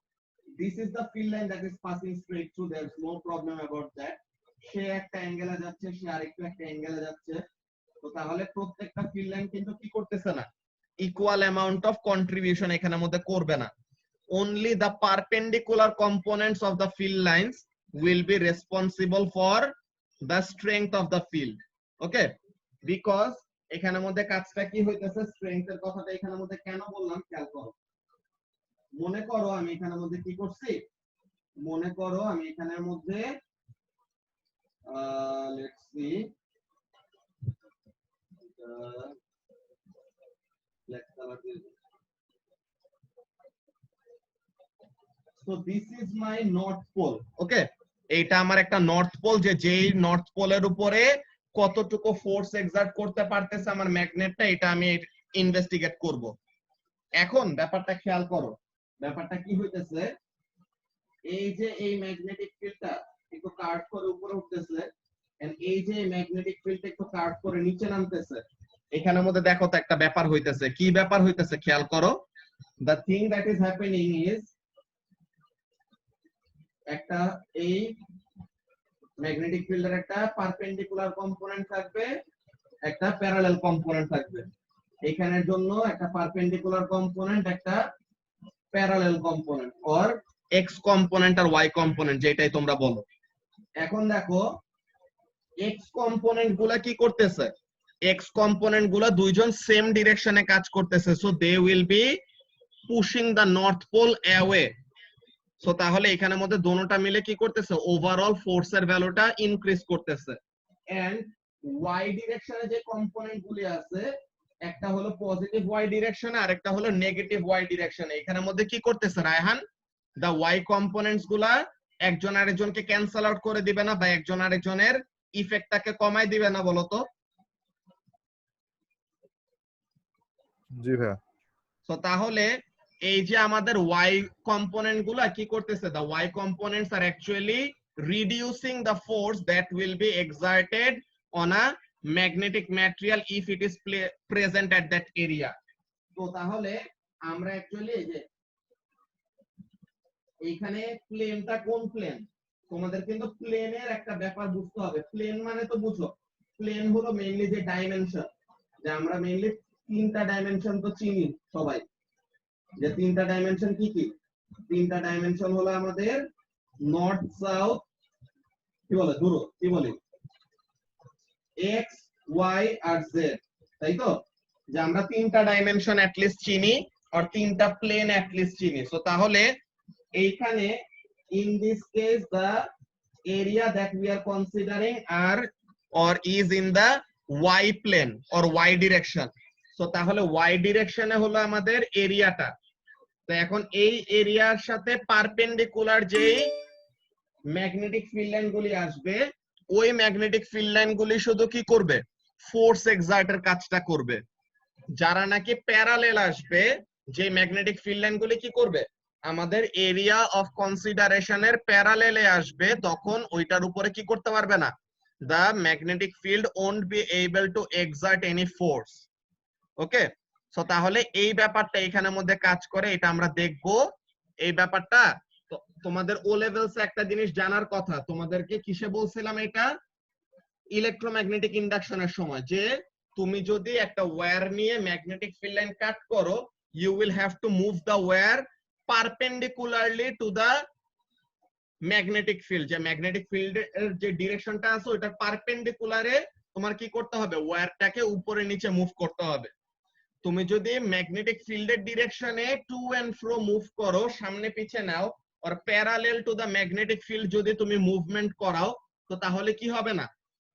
this is the field line that is passing straight through, there is no problem about that. সে একটা অ্যাঙ্গেলে যাচ্ছে, সে আরেকটা একটা অ্যাঙ্গেলে যাচ্ছে, তো তাহলে প্রত্যেকটা ফিল্ড লাইন কিন্তু কি করতেছে না? ইকুয়াল অ্যামাউন্ট অফ কন্ট্রিবিউশন এখানের মধ্যে করবে না। only the perpendicular components of the field lines will be responsible for the strength of the field, okay? because এখানের মধ্যে কাজটা কি হইতেছে, স্ট্রেংথের কথাটা এখানের মধ্যে কেন বললাম খেয়াল করো। মনে করো আমি এখানের মধ্যে কি করছি, মনে করো আমি এখানের মধ্যে let's see, black color দিয়ে, so this is my north pole, okay? এইটা আমার একটা নর্থ পোল, যেই নর্থ পোলের উপরে কতটুকু ফোর্স এক্সার্ট করতে পারতেছে আমার ম্যাগনেটটা, এটা আমি ইনভেস্টিগেট করব। এখন ব্যাপারটা খেয়াল করো, ব্যাপারটা কি হইতেছে, এই যে এই ম্যাগনেটিক ফিল্ডটা একটু কার্ভ করে উপরে উঠতেছে, এন্ড এই যে ম্যাগনেটিক ফিল্ডটা একটু কার্ভ করে নিচে নামতেছে। এখানের মধ্যে দেখো তো একটা ব্যাপার হইতেছে, কি ব্যাপার হইতেছে খেয়াল করো। the thing that is happening is একটা এই ম্যাগনেটিক ফিল্ডের একটা পারপেন্ডিকুলার কম্পোনেন্ট থাকবে, একটা প্যারালাল কম্পোনেন্ট থাকবে। এখানের জন্য একটা পারপেন্ডিকুলার কম্পোনেন্ট, একটা parallel component, or X component আর ওয়াই কম্পোনেন্ট, যেটাই তোমরা বলো। এখন দেখো এক্স কম্পোনেন্ট গুলা কি করতেছে, এক্স কম্পোনেন্ট গুলা দুইজন সেম ডিরেকশনে কাজ করতেছে, so they will be pushing the north pole away. So তাহলে এখানের মধ্যে দোনোটা মিলে কি করতেছে, ওভারঅল ফোর্সের ভ্যালুটা ইনক্রিজ করতেছে। এন্ড ওয়াই ডিরেকশনে যে কম্পোনেন্ট গুলি আছে, একটা হলো পজিটিভ ওয়াই ডিরেকশনে আর একটা হলো নেগেটিভ ওয়াই ডিরেকশনে। এখানের মধ্যে কি করতেছে রায়হান, the y components গুলা একজন আরেকজনকে ক্যান্সেল আউট করে দিবে না বা একজন আরেকজনের ইফেক্টটাকে কমাই দিবে না বলতো? জি ভাইয়া। তো তাহলে এই যে আমাদের ওয়াই কম্পোনেন্ট গুলা কি করতেছে, the y components are actually reducing the force that will be exerted on a magnetic material if it is present at that area. তো তাহলে আমরা অ্যাকচুয়ালি এই যে এইখানে প্লেনটা কোন প্লেন, তোমাদের কিন্তু প্লেনের একটা ব্যাপার বুঝতে হবে। প্লেন মানে তো বুঝো, প্লেন হলো মেইনলি যে ডাইমেনশন, যে আমরা মেইনলি তিনটা ডাইমেনশন তো চিনি সবাই, যে তিনটা ডাইমেনশন কি কি? তিনটা ডাইমেনশন হলো আমাদের নর্থ সাউথ, কি বলে দূর, কি বলি এক্স ওয়াই আর জেড, তাই তো? যে আমরা তিনটা ডাইমেনশন এট লিস্ট চিনি আর তিনটা প্লেন এট লিস্ট চিনি। সো তাহলে এইখানে in this case the area that we are considering are or is in the y plane or y direction. So তাহলে y ডিরেকশনে হলো আমাদের এরিয়াটা। তো এখন এই এরিয়ার সাথে পারপেন্ডিকুলার যে ম্যাগনেটিক ফিল্ড লাইন গুলি আসবে, ওই ম্যাগনেটিক ফিল্ড লাইন গুলি শুধু কি করবে? ফোর্স এক্সার্টের কাজটা করবে। যারা নাকি প্যারালেল আসবে, যে ম্যাগনেটিক ফিল্ড লাইন গুলি কি করবে? আমাদের এরিয়া অফ কনসিডারেশনের প্যারালেলে আসবে, তখন ওইটার উপরে কি করতে পারবে না, the magnetic field won't be able to exert any force. Okay, so তাহলে এই ব্যাপারটা এখানের মধ্যে কাজ করে, এটা আমরা দেখব। এই ব্যাপারটা তোমাদের ও লেভেলসে একটা জিনিস জানার কথা, তোমাদেরকে কিসে বলছিলাম এটা? ইলেকট্রোম্যাগনেটিক ইন্ডাকশনের সময়, যে তুমি যদি একটা ওয়্যার নিয়ে ম্যাগনেটিক ফিল্ড লাইন কাট করো, you will have to move the wire perpendicularly to the magnetic field. যে ম্যাগনেটিক ফিল্ডের যে ডিরেকশনটা আছে ওটার পারপেন্ডিকুলারে তোমার কি করতে হবে? ওয়্যারটাকে উপরে নিচে মুভ করতে হবে। তুমি যদি ম্যাগনেটিক ফিল্ডের ডিরেকশনে টু এন্ড ফ্রো মুভ করো, সামনে পিছে নাও, আর parallel to the magnetic field যদি তুমি মুভমেন্ট করাও, তো তাহলে কি হবে না?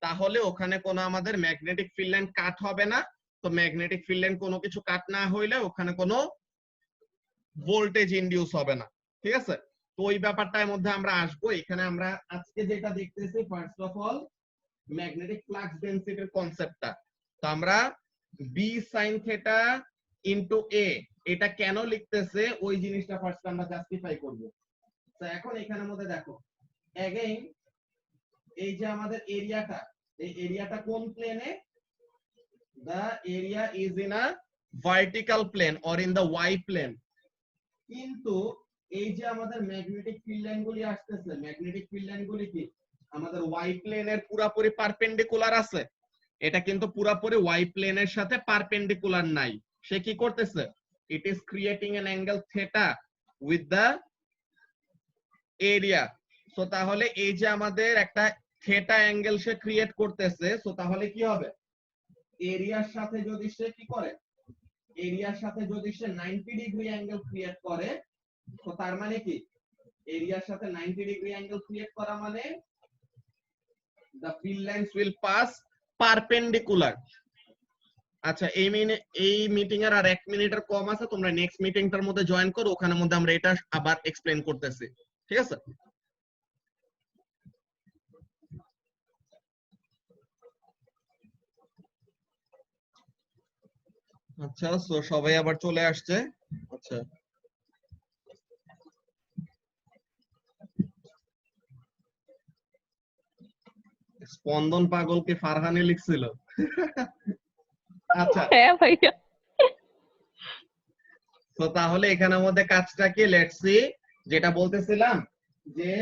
তাহলে ওখানে কোনো আমাদের ম্যাগনেটিক ফিল্ড লাইন কাট হবে না। তো ম্যাগনেটিক ফিল্ড লাইন কোনো কিছু কাট না হইলে ওখানে কোনো ভোল্টেজ ইনডিউস হবে না। ঠিক আছে, তো ওই ব্যাপারটার মধ্যে আমরা আসবো। এখানে আমরা আজকে যেটা দেখতেছি, first of all magnetic flux ডেনসিটির কনসেপ্টটা। তো আমরা B sin theta into A এটা কেন লিখতেছে ওই জিনিসটা ফার্স্ট আমরা জাস্টিফাই করব। তো এখন এখানের মধ্যে দেখো अगेन এই যে আমাদের এরিয়াটা, এই এরিয়াটা কোন প্লেনে? the area is in a vertical plane or in the y plane. কিন্তু এই যে আমাদের ম্যাগনেটিক ফিল্ড লাইন গুলি আসতেছে, ম্যাগনেটিক ফিল্ড লাইন গুলি কি আমাদের y প্লেনের পুরোপুরি পারপেন্ডিকুলার আছে? এটা কিন্তু পুরোপুরি y প্লেনের সাথে পারপেন্ডিকুলার নাই। সে কি করতেছে? it is creating an angle theta with the area. So তাহলে এই যে আমাদের একটা থিটা অ্যাঙ্গেল সে ক্রিয়েট করতেছে, সো তাহলে কি হবে? এরিয়ার সাথে যদি সে কি করে, এরিয়ার সাথে যদি সে 90 ডিগ্রি অ্যাঙ্গেল ক্রিয়েট করে, তো তার মানে কি এরিয়ার সাথে 90 ডিগ্রি অ্যাঙ্গেল ক্রিয়েট করা মানে the field lines will pass perpendicular. আচ্ছা, এই মিটিং এর আর 1 মিনিটের কম আছে, তোমরা নেক্সট মিটিংটার মধ্যে জয়েন করো, ওখানের মধ্যে আমরা এটা আবার এক্সপ্লেইন করতেছি। ঠিক আছে? আচ্ছা, সো সবাই আবার চলে আসছে। আচ্ছা, স্পন্দন পাগলকে ফারহানে লিখছিল। আচ্ছা, হ্যাঁ ভাইয়া। তো তাহলে এখানের মধ্যে কাজটা কি? লেটস সি, যেটা বলতেছিলাম যে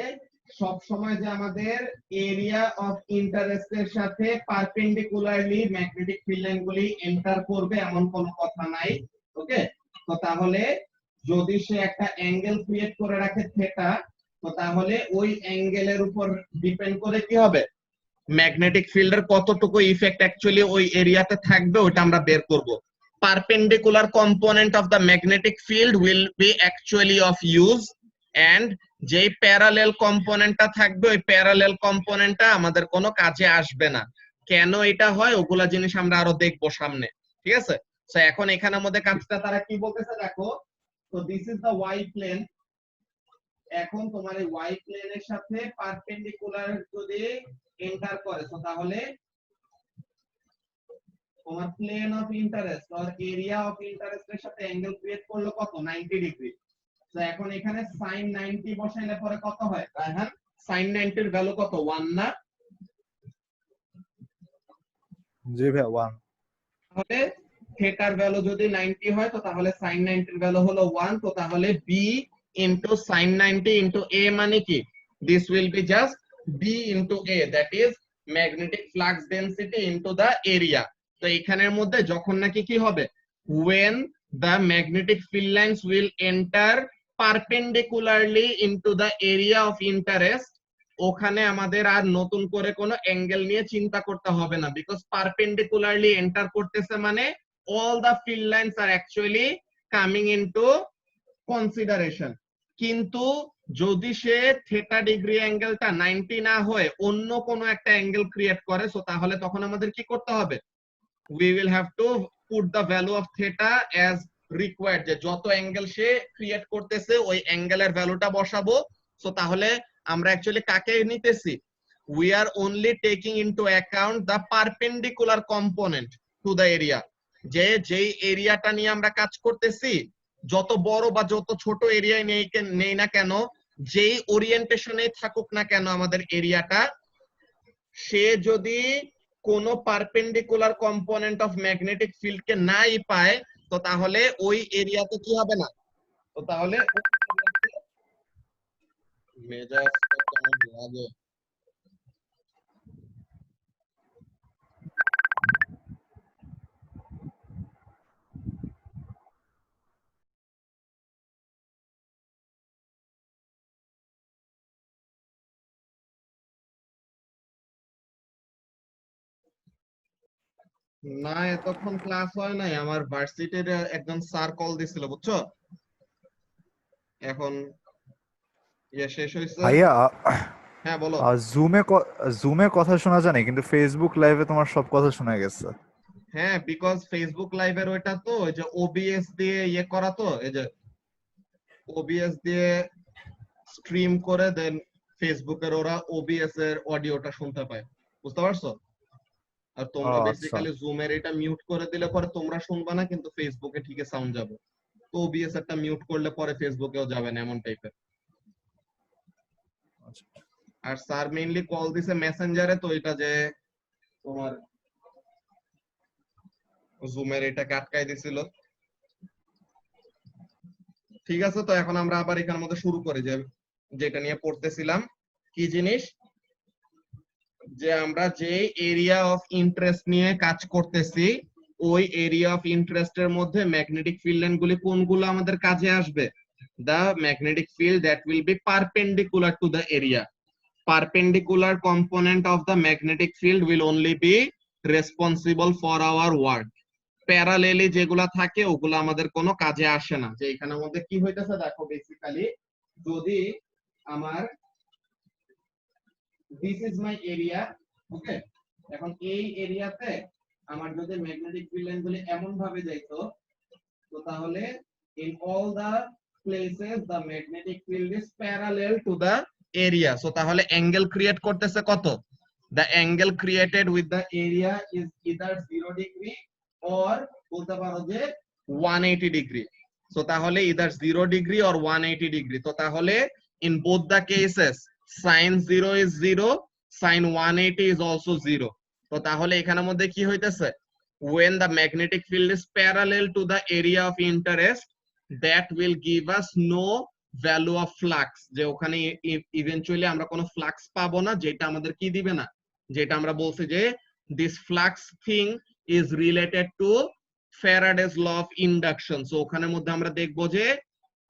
সব সময় যে আমাদের এরিয়া অফ ইন্টারেস্টের সাথে পারপেন্ডিকুলারলি ম্যাগনেটিক ফিল্ড লাইন গুলি এন্টার করবে এমন কোনো কথা নাই। ওকে, তো তাহলে যদি সে একটা অ্যাঙ্গেল ক্রিয়েট করে রাখে থিটা, তো তাহলে ওই অ্যাঙ্গেলের উপর ডিপেন্ড করে কি হবে? ম্যাগনেটিক ফিল্ডের কতটুকু ইফেক্ট অ্যাকচুয়ালি ওই এরিয়াতে থাকবে ওটা আমরা বের করব। Perpendicular component of the magnetic field will be actually of use, and যে প্যারালেল কম্পোনেন্টটা থাকবে ওই প্যারালেল কম্পোনেন্টটা আমাদের কোনো কাজে আসবে না। কেন এটা হয় ওগুলা জিনিস আমরা আরো দেখবো সামনে। ঠিক আছে, সো এখন এখানের মধ্যে কাজটা তারা কি বলতেছে দেখো। তো this is the y plane এখন তোমার এই y প্লেনের সাথে পারপেন্ডিকুলার যদি এন্টার করে তো তাহলে তোমার প্লেন অফ ইন্টারেস্ট আর এরিয়া অফ ইন্টারেস্টের সাথে অ্যাঙ্গেল ক্রিয়েট করলো কত 90 ডিগ্রি। তো এখন এখানে sin 90 বসাইলে পরে কত হয় রায়হান? sin 90 এর ভ্যালু কত 1 না? জি ভাই 1। তাহলে থিটার ভ্যালু যদি 90 হয় তো তাহলে sin 90 এর ভ্যালু হলো 1। তো তাহলে b into sin 90 into a মানে কি? This will be just b into a, that is magnetic flux density into the area। তো এখানের মধ্যে যখন নাকি কি হবে, when the magnetic field lines will enter perpendicularly into the area of interest, ওখানে আমাদের আর নতুন করে কোনো অ্যাঙ্গেল নিয়ে চিন্তা করতে হবে না, বিকজ পারপেন্ডিকুলারলি এন্টার করতেছে মানে all the field lines are actually coming into consideration। কিন্তু যদি সে থিটা ডিগ্রি অ্যাঙ্গেলটা 90 না হয়ে অন্য কোনো একটা অ্যাঙ্গেল ক্রিয়েট করে, সো তাহলে তখন আমাদের কি করতে হবে, we will have to put the value of theta as required, যে যত অ্যাঙ্গেল সে ক্রিয়েট করতেছে ওই অ্যাঙ্গেলের ভ্যালুটা বসাবো। সো তাহলে আমরা অ্যাকচুয়ালি কাকে নিতেছি, we are only taking into account the perpendicular component to the area, যে যেই এরিয়াটা নিয়ে আমরা কাজ করতেছি যত বড় বা যত ছোট এরিয়ায় নেই না কেন, যেই ওরিয়েন্টেশনে থাকুক না কেন আমাদের এরিয়াটা, সে যদি কোন perpendicular component of magnetic field কে নাই পায় তো তাহলে ওই এরিয়াতে কি হবে না, তো তাহলে মেজাজটা কেমন লাগে। না এতক্ষণ ক্লাস হয় নাই, আমার ভার্সিটির একজন স্যার কল দিছিল বুঝছো, এখন শেষ হয়েছে। ভাইয়া হ্যাঁ বলো। জুমে কথা শোনা যায় না, কিন্তু ফেসবুক লাইভে তোমার সব কথা শোনা গেছে। হ্যাঁ বিকজ ফেসবুক লাইভের ওইটা তো ওই যে ওবিএস দিয়ে ইয়ে করা, তো এই যে ওবিএস দিয়ে স্ট্রিম করে দেন ফেসবুকের ওরা ওবিএস এর অডিওটা শুনতে পায়, বুঝতে পারছো? আর তোমরা আচ্ছা বেসিক্যালি জুমের এটা মিউট করে দিলে পরে তোমরা শুনবা না, কিন্তু ফেসবুকে ঠিকই সাউন্ড যাবে। তো ওবিএস একটা মিউট করলে পরে ফেসবুকেও যাবে না, এমন টাইপের। আচ্ছা। আর স্যার মেইনলি কল দিছে মেসেঞ্জারে, তো এটা যে তোমার জুমের এটাকে আটকাই দিছিল। ঠিক আছে, তো এখন আমরা আবার এখানের মধ্যে শুরু করি, যে যেটা নিয়ে পড়তেছিলাম কি জিনিস, যে আমরা যে এরিয়া অফ ইন্টারেস্ট নিয়ে কাজ করতেছি ওই এরিয়া অফ ইন্টারেস্টের মধ্যে ম্যাগনেটিক ফিল্ড লাইন গুলি কোনগুলো আমাদের কাজে আসবে, the magnetic field that will be perpendicular to the area, perpendicular component of the magnetic field will only be responsible for our work, parallelly যেগুলা থাকে ওগুলো আমাদের কোনো কাজে আসে না। যে এখানের মধ্যে কি হইতেছে দেখো, বেসিক্যালি যদি আমার this is my area, ওকে, এখন এই এরিয়াতে আমার যদি ম্যাগনেটিক ফিল্ড লাইন গুলি এমন ভাবে যাইতো, তো তাহলে in all the places the magnetic field is parallel to the area, so তাহলে অ্যাঙ্গেল ক্রিয়েট করতেছে কত, the angle created with the area is either 0 degree or বলতে পারো যে 180 degree, so তাহলে either 0 degree or 180 degree, তো তাহলে in both the cases sin 0 is 0, sin 180 is also 0, তো তাহলে এখানের মধ্যে কি হইতেছে, when the magnetic field is parallel to the area of interest that will give us no value of flux, যে ওখানে ইভেন্চুয়ালি আমরা কোনো ফ্লাক্স পাবো না, যেটা আমাদের কি দিবে না, যেটা আমরা বলছি যে this flux thing is related to Faraday's law of induction। So ওখানের মধ্যে আমরা দেখবো যে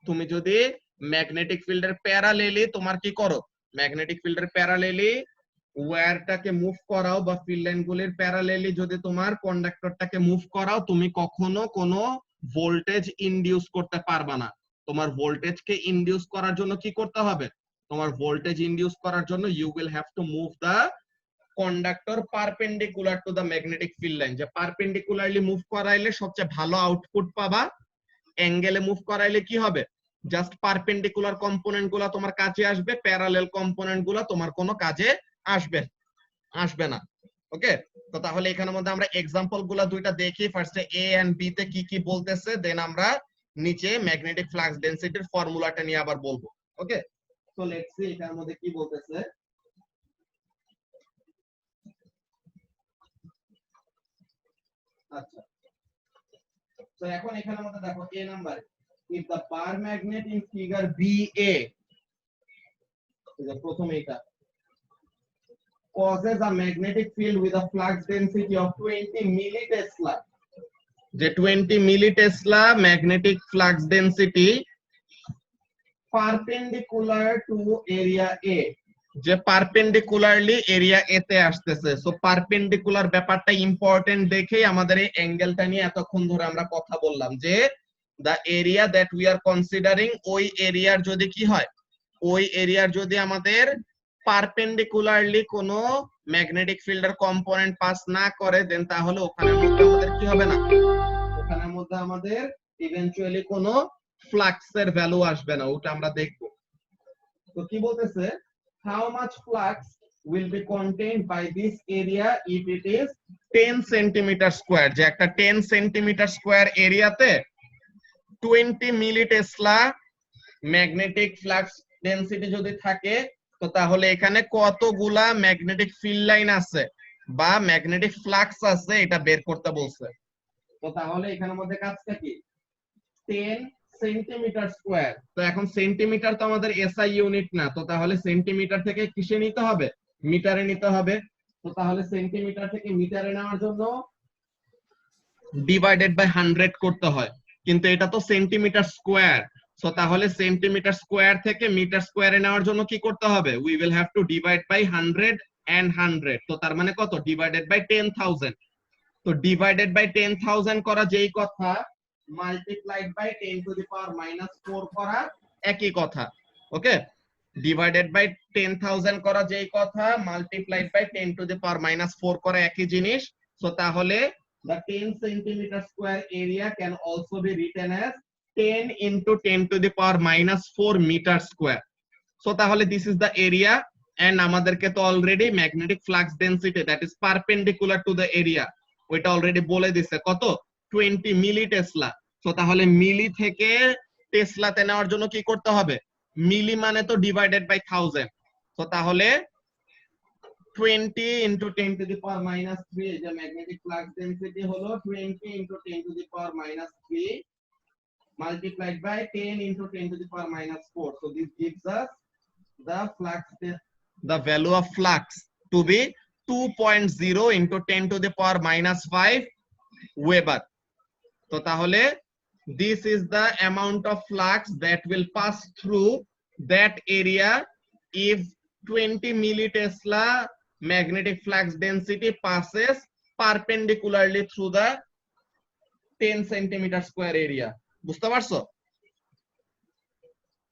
তুমি যদি ম্যাগনেটিক ফিল্ডের প্যারালেলি তোমার কি করো, ম্যাগনেটিক ফিল্ডের প্যারালেলি ওয়্যারটাকে মুভ করাও বা ফিল্ড লাইন গুলির প্যারালেলি যদি তোমার কন্ডাক্টরটাকে মুভ করাও, তুমি কখনো কোনো ভোল্টেজ ইনডিউস করতে পারবা না। তোমার ভোল্টেজকে ইনডিউস করার জন্য কি করতে হবে, তোমার ভোল্টেজ ইনডিউস করার জন্য you will have to move the conductor perpendicular to the magnetic field line, যে পারপেন্ডিকুলারলি মুভ করাইলে সবচেয়ে ভালো আউটপুট পাবা, অ্যাঙ্গেলে মুভ করাইলে কি হবে, জাস্ট পারপেন্ডিকুলার কম্পোনেন্ট গুলা তোমার কাজে আসবে, প্যারালেল কম্পোনেন্ট গুলা তোমার কোনো কাজে আসবে না। ওকে, তো তাহলে এখানের মধ্যে আমরা এক্সাম্পল গুলা দুইটা দেখি। ফার্স্টে এ এন্ড বি তে কি কি বলতেছে, দেন আমরা নিচে ম্যাগনেটিক ফ্লাক্স ডেনসিটির ফর্মুলাটা নিয়ে আবার বলবো। ওকে, তো লেটস সি এখানের মধ্যে কি বলতেছে। আচ্ছা, তো এখন এখানের মধ্যে দেখো এ number, if the bar magnet in figure BA, প্রথম এটা, causes a magnetic field with a flux density of 20 millitesla, যে 20 millitesla magnetic flux density perpendicular to area A, যে পারপেন্ডিকুলারলি এরিয়া এ তে আসতেছে। সো পারপেন্ডিকুলার ব্যাপারটা ইম্পর্টেন্ট দেখেই আমাদের এই অ্যাঙ্গেলটা নিয়ে এতক্ষণ ধরে আমরা কথা বললাম, যে the area that we are considering, ওই এরিয়ার যদি কি হয়, ওই এরিয়ার যদি আমাদের পারপেন্ডিকুলারলি কোনো ম্যাগনেটিক ফিল্ডের কম্পোনেন্ট পাস না করে, দেন তাহলে ওখানের মধ্যে আমাদের কি হবে না, ওখানের মধ্যে আমাদের ইভেন্চুয়ালি কোনো ফ্লাক্সের ভ্যালু আসবে না, ওটা আমরা দেখব। তো কি বলতেছে, how much flux will be contained by this area if it is 10 centimeter square, যে একটা 10 centimeter square এরিয়াতে 20 মিলিটেসলা ম্যাগনেটিক ফ্লাক্স ডেনসিটি যদি থাকে, তো তাহলে এখানে কতগুলা ম্যাগনেটিক ফিল্ড লাইন আছে বা ম্যাগনেটিক ফ্লাক্স আছে এটা বের করতে বলছে। তো তাহলে এখানের মধ্যে কাজটা কি, 10 সেন্টিমিটার স্কয়ার। তো এখন সেন্টিমিটার তো আমাদের এসআই ইউনিট না, তো তাহলে সেন্টিমিটার থেকে কিসে নিতে হবে, মিটারে নিতে হবে। তো তাহলে সেন্টিমিটার থেকে মিটারে নেওয়ার জন্য ডিভাইডেড বাই 100 করতে হয়, কিন্তু এটা তো সেন্টিমিটার স্কয়ার। সো তাহলে সেন্টিমিটার স্কয়ার থেকে মিটার স্কয়ারে নেওয়ার জন্য কি করতে হবে, we will have to divide by 100 and 100। তো তার মানে কত, ডিভাইডেড বাই 10,000। তো ডিভাইডেড বাই 10,000 করা যেই কথা, মাল্টিপ্লাইড বাই 10 টু দি পাওয়ার -4 করা একই কথা। ওকে, ডিভাইডেড বাই 10,000 করা যেই কথা, মাল্টিপ্লাইড বাই 10 টু দি পাওয়ার -4 করা একই জিনিস। সো তাহলে the 10 centimeter square area can also be written as 10 into 10 to the power -4 meter square. So তাহলে this is the area, and আমাদেরকে তো already magnetic flux density that is perpendicular to the area ওইটা already বলে দিছে কত, 20 মিলি Tesla. So তাহলে মিলি থেকে টেসলাতে নেওয়ার জন্য কি করতে হবে, মিলি মানে তো ডিভাইডেড বাই 1000। সো তাহলে 20 into 10 to the power -3, যে ম্যাগনেটিক ফ্লাক্স ডেনসিটি হলো 20 into 10 to the power -3 multiplied by 10 into 10 to the power -4. So this gives us the flux, the value of flux to be 2.0 into 10 to the power -5 Weber. So তাহলে this is the amount of flux that will pass through that area if 20 millitesla magnetic flux density passes perpendicularly through the 10 centimeter square area. বুঝতে পারছো,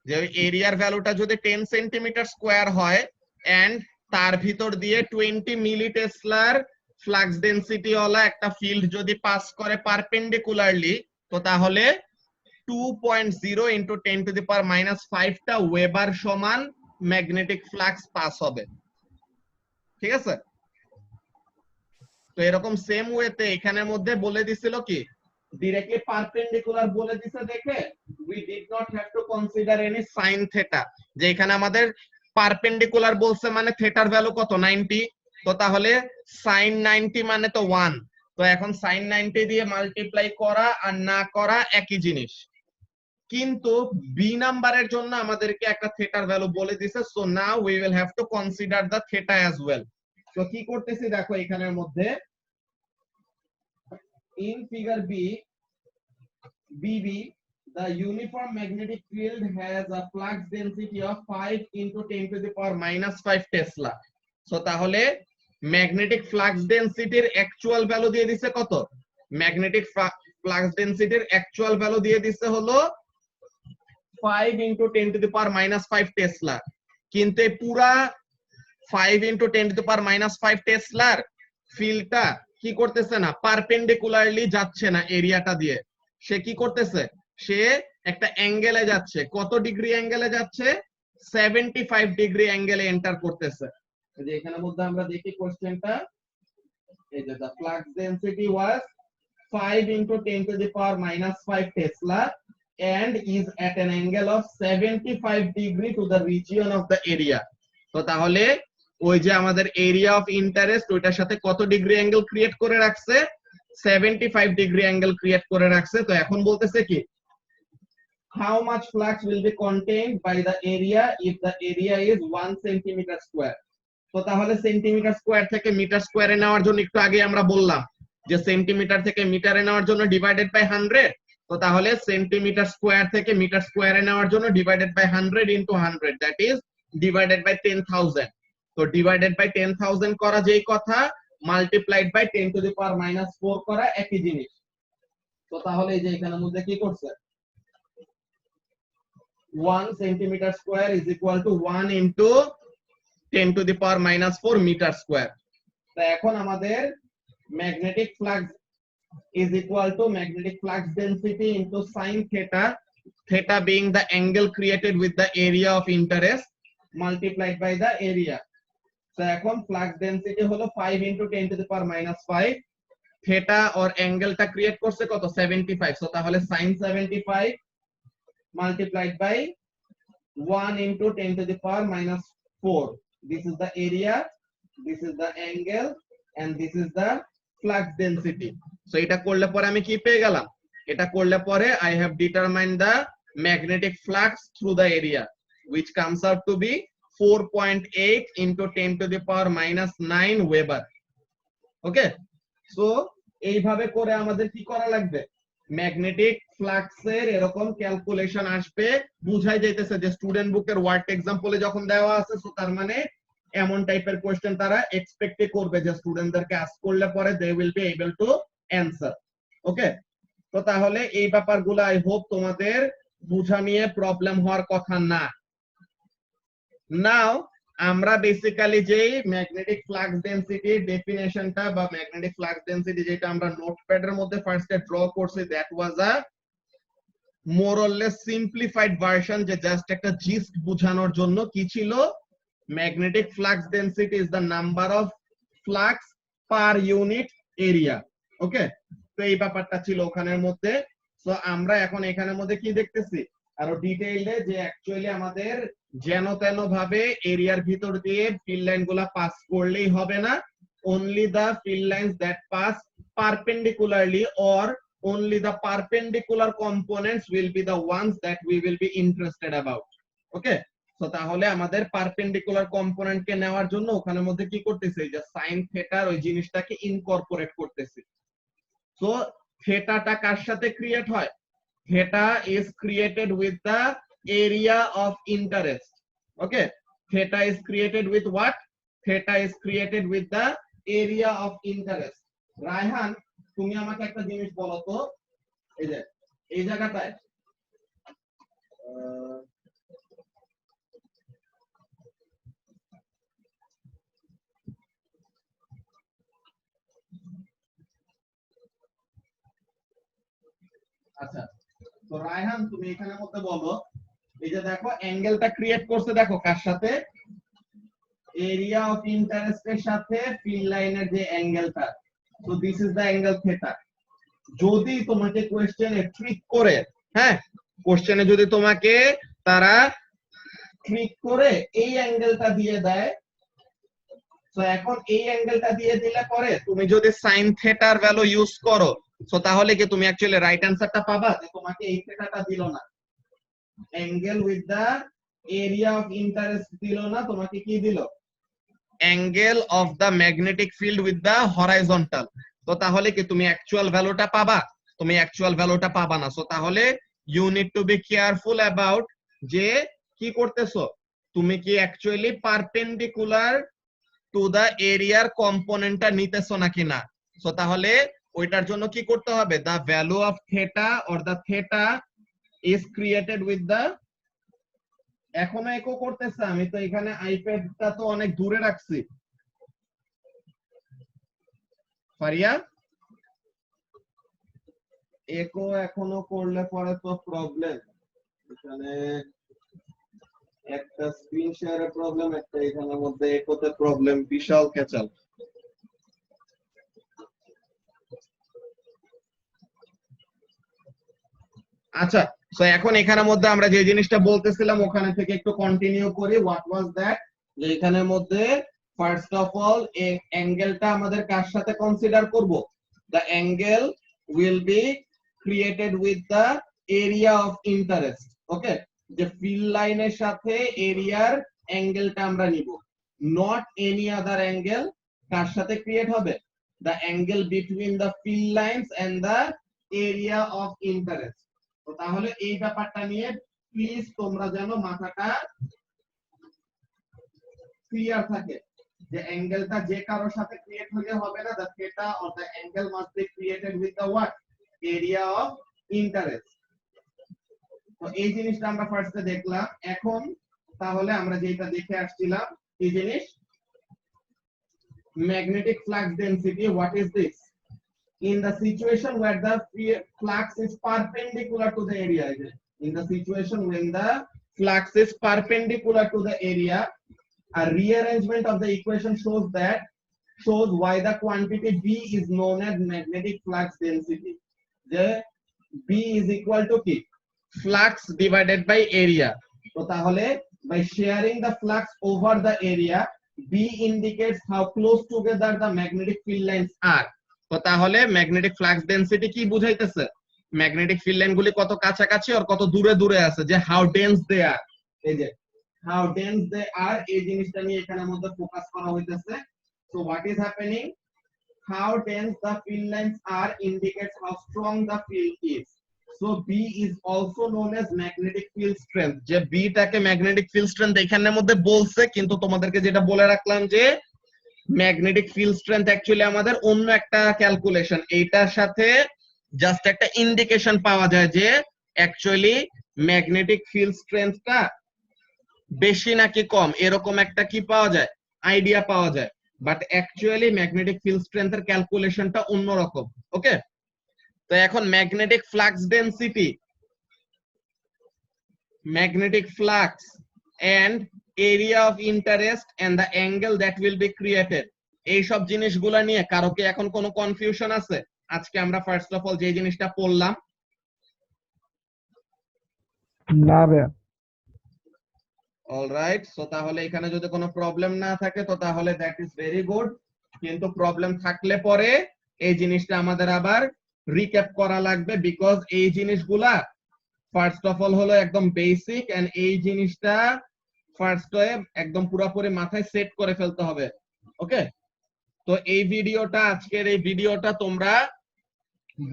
যে এরিয়ার ভ্যালুটা যদি 10 centimetre square হয় and তার ভিতর দিয়ে 20 মিলিটেসলার ফ্লাক্স ডেনসিটি ওয়ালা একটা ফিল্ড যদি পাস করে পারপেন্ডিকুলারলি, তো তাহলে 2.0 into 10 to the power -5 টা ওয়েবার সমান ম্যাগনেটিক ফ্লাক্স পাস হবে। ঠিক আছে, তো এরকম সেম ওয়েতে এখানের মধ্যে বলে দিছিল কি, directly perpendicular বলে দিছে দেখে we did not have to consider any sin theta, যে এখানে আমাদের পারপেন্ডিকুলার বলছে মানে থিটার ভ্যালু কত, 90। তো তাহলে sin 90 মানে তো 1। তো এখন sin 90 দিয়ে মাল্টিপ্লাই করা আর না করা একই জিনিস, কিন্তু বি নাম্বারের জন্য আমাদেরকে একটা থিটার ভ্যালু বলে দিছে। So now we will have two consider the theta as well. তো কি করতেছি দেখো এখানের মধ্যে, in figure BB, the uniform magnetic field has a flux density of 5 into 10 to the power -5 Tesla. So তাহলে ম্যাগনেটিক ফ্লাক্স ডেনসিটির অ্যাকচুয়াল ভ্যালু দিয়ে দিছে কত, ম্যাগনেটিক ফ্লাক্স ডেনসিটির অ্যাকচুয়াল ভ্যালু দিয়ে দিছে হলো 5 into 10 to the power -5 Tesla, কিন্তু এই পুরা 5 into 10 to the power -5 টেসলার ফিল্ডটা কি করতেছে না, পারপেন্ডিকুলারলি যাচ্ছে না এরিয়াটা দিয়ে, সে কি করতেছে, সে একটা অ্যাঙ্গেলে যাচ্ছে, কত ডিগ্রি অ্যাঙ্গেলে যাচ্ছে, 75 ডিগ্রি অ্যাঙ্গেলে এন্টার করতেছে। এই যে এখানের মধ্যে আমরা দেখি কোশ্চেনটা, এই যে the flux density was 5 into 10 to the power minus 5 Tesla and is at an angle of 75 degree to the region of the area। তো তাহলে ওই যে আমাদের এরিয়া অফ ইন্টারেস্ট ওইটার সাথে কত ডিগ্রি অ্যাঙ্গেল ক্রিয়েট করে রাখছে, 75 ডিগ্রি অ্যাঙ্গেল ক্রিয়েট করে রাখছে। তো এখন বলতেছে কি, how much flux will be contained by the area if the area is 1 centimeter square। তো তাহলে সেন্টিমিটার স্কয়ার থেকে মিটার স্কয়ারে নেওয়ার জন্য একটু আগে আমরা বললাম যে সেন্টিমিটার থেকে মিটারে নেওয়ার জন্য ডিভাইডেড বাই 100। তো তাহলে সেন্টিমিটার স্কয়ার থেকে মিটার স্কয়ারে নেওয়ার জন্য divided by 100 into 100, that is divided by 10,000। তো ডিভাইডেড বাই 10,000 করা যেই কথা, multiplied by 10 to the power minus 4 করা একই জিনিস। তো তাহলে এই যে এখানের মধ্যে কি করছে, 1 centimetre square is equal two 1 into 10 to the power minus 4 meter square। তো এখন আমাদের magnetic flux is equal to magnetic flux density into sin theta, theta being the angle created with the area of interest multiplied by the area। তো এখন flux density হলো 5 into 10 to the power minus 5, theta or অ্যাঙ্গেলটা create করছে কত, 75। So তাহলে sin 75 multiplied by 1 into 10 to the power minus 4। This is the area, this is the angle, and this is the flux density। So এটা করলে পরে আমি কি পেয়ে গেলাম, এটা করলে পরে I have determined the magnetic flux through the area, which comes out to be 4.8 into 10 to the power minus 9 Weber। Okay, so এইভাবে করে আমাদের কি করা লাগবে, ম্যাগনেটিক ফ্লাক্সের এরকম ক্যালকুলেশন আসবে, বুঝাই যাইতেছে যে স্টুডেন্ট বুকের ওয়ার্ড এক্সাম্পলে যখন দেওয়া আছে, সো তার মানে এমন টাইপের কোশ্চেন তারা এক্সপেক্ট করবে যে স্টুডেন্টদেরকে আস্ক করলে পরে they will be able to answer. Okay, তো তাহলে এই ব্যাপারগুলো আই হোপ তোমাদের বুঝা নিয়ে প্রবলেম হওয়ার কথা না। নাও আমরা বেসিক্যালি যে ম্যাগনেটিক ফ্লাক্স ডেনসিটি ডেফিনেশনটা বা ম্যাগনেটিক ফ্লাক্স ডেনসিটি যেটা আমরা নোটপ্যাডের মধ্যে ফার্স্টে ড্র করছি, that was a more or less simplified version, যে জাস্ট একটা জিস্ট বোঝানোর জন্য কি ছিল, magnetic flux density is the number of flux per unit area. Okay, তো এই ব্যাপারটা ছিল ওখানের মধ্যে। সো আমরা এখন এখানের মধ্যে কি দেখতেছি, আরো ডিটেইলে যে অ্যাকচুয়ালি আমাদের যেন তেন ভাবে এরিয়ার ভিতর দিয়ে ফিল্ড লাইন গুলা পাস করলেই হবে না, only the field lines that pass perpendicularly or only the perpendicular components will be the ones that we will be interested about। ওকে, তো তাহলে আমাদের পারপেন্ডিকুলার কম্পোনেন্ট কে নেওয়ার জন্য ওখানের মধ্যে কি করতেছে, যে সাইন থেটার ওই জিনিসটাকে ইনকর্পোরেট করতেছে। সো থেটাটা কার সাথে ক্রিয়েট হয়, theta is created with the area of interest। Okay, theta is created with what, theta is created with the area of interest। Raihan, তুমি আমাকে একটা জিনিস বলো তো, এই যে এই জায়গাটায় আচ্ছা, তো রায়হান তুমি এখানের মধ্যে বলো, এই যে দেখো অ্যাঙ্গেলটা ক্রিয়েট করছে, দেখো কার সাথে, এরিয়া অফ ইন্টারেস্টের সাথে ফিল্ড লাইনের যে অ্যাঙ্গেলটা। So this is the angle theta. যদি তোমাকে কোশ্চেনে ট্রিক করে, হ্যাঁ কোশ্চেনে যদি তোমাকে তারা ট্রিক করে এই অ্যাঙ্গেলটা দিয়ে দেয়, তো এখন এই অ্যাঙ্গেলটা দিয়ে দিলে পরে তুমি যদি সাইন থেটার ভ্যালু ইউজ করো, সো তাহলে কি তুমি অ্যাকচুয়ালি রাইট অ্যানসারটা পাবা, যে তোমাকে এই থেটাটা দিল না, angle with the area of interest দিল না, তোমাকে কি দিল, angle of the magnetic field with the horizontal. তো তাহলে কি তুমি অ্যাকচুয়াল ভ্যালুটা পাবা, তুমি অ্যাকচুয়াল ভ্যালুটা পাবা না। সো তাহলে you need to be careful about যে কি করতেছো, তুমি কি অ্যাকচুয়ালি পারপেন্ডিকুলার টু দা এরিয়ার কম্পোনেন্টটা নিতেছো নাকি না। সো তাহলে ওইটার জন্য কি করতে হবে, the value of theta or the theta is created with the, এখনো একো করতেছে, আমি তো এখানে আইপ্যাডটা তো অনেক দূরে রাখছি। ফারিয়া, একো এখনো করলে পরে তো প্রবলেম, এখানে একটা স্ক্রিন শেয়ারের প্রবলেম, একটা এখানের মধ্যে একোতে প্রবলেম, বিশাল ক্যাচাল। আচ্ছা, সো এখন এখানের মধ্যে আমরা যে জিনিসটা বলতেছিলাম ওখানে থেকে একটু কন্টিনিউ করি। হোয়াট ওয়াজ দ্যাট, যে এখানের মধ্যে ফার্স্ট অফ অল এই অ্যাঙ্গেলটা আমাদের কার সাথে কনসিডার করব? The angle will be created with the area of interest. Okay, যে ফিল লাইনের সাথে এরিয়ার অ্যাঙ্গেলটা আমরা নিব, নট এনি আদার অ্যাঙ্গেল। কার সাথে ক্রিয়েট হবে? The angle between the field lines and the area of interest. তো তাহলে এই ব্যাপারটা নিয়ে প্লিজ তোমরা যেন মাথাটা ক্লিয়ার থাকে, যে অ্যাঙ্গেলটা যে কারোর সাথে ক্রিয়েট হলে হবে না, the theta or the angle must be created with the what? Area of interest. তো এই জিনিসটা আমরা ফার্স্টে দেখলাম। এখন তাহলে আমরা যেটা দেখে আসছিলাম এই জিনিস, magnetic flux density, what is this? In the situation where the flux is perpendicular to the area, in the situation when the flux is perpendicular to the area, a rearrangement of the equation shows why the quantity B is known as magnetic flux density. The B is equal to T, flux divided by area. So tahole by sharing the flux over the area, B indicates how close together the magnetic field lines are. তো তাহলে magnetic flux density কি বুঝাইতেছে? Magnetic field line গুলি কত কাছাকাছি আর কত দূরে দূরে আছে, যে হাউ ডেন্স দে আর, এই যে হাউ ডেন্স দে আর, এই জিনিসটা নিয়ে এখানের মধ্যে ফোকাস করা হইতেছে। So what is happening? How dense the field lines are indicates how strong the field is. So B is also known as magnetic field strength. যে বিটাকে ম্যাগনেটিক ফিল্ড স্ট্রেংথ এখানের মধ্যে বলছে, কিন্তু তোমাদেরকে যেটা বলে রাখলাম যে ম্যাগনেটিক ফিল্ড স্ট্রেংথ অ্যাকচুয়ালি আমাদের অন্য একটা ক্যালকুলেশন, এইটার সাথে জাস্ট একটা ইন্ডিকেশন পাওয়া যায় যে অ্যাকচুয়ালি ম্যাগনেটিক ফিল্ড স্ট্রেংথটা বেশি নাকি কম, এরকম একটা কি পাওয়া যায়, আইডিয়া পাওয়া যায়। বাট অ্যাকচুয়ালি ম্যাগনেটিক ফিল্ড স্ট্রেংথের ক্যালকুলেশনটা অন্যরকম। ওকে, তো এখন magnetic flux density, magnetic flux and area of interest and the angle that will be created, এই সব জিনিসগুলো নিয়ে কারো কি এখন কোনো কনফিউশন আছে? আজকে আমরা ফার্স্ট অফ অল যে জিনিসটা পড়লাম, না ভাই। অলরাইট, সো তাহলে এখানে যদি কোনো প্রবলেম না থাকে তো তাহলে দ্যাট ইজ ভেরি গুড। কিন্তু প্রবলেম থাকলে পরে এই জিনিসটা আমাদের আবার রিক্যাপ করা লাগবে, বিকজ এই জিনিসগুলা ফার্স্ট অফ অল হলো একদম বেসিক, এন্ড এই জিনিসটা ফার্স্ট একদম পুরোপুরি মাথায় সেট করে ফেলতে হবে। ওকে, তো এই ভিডিওটা, আজকের এই ভিডিওটা তোমরা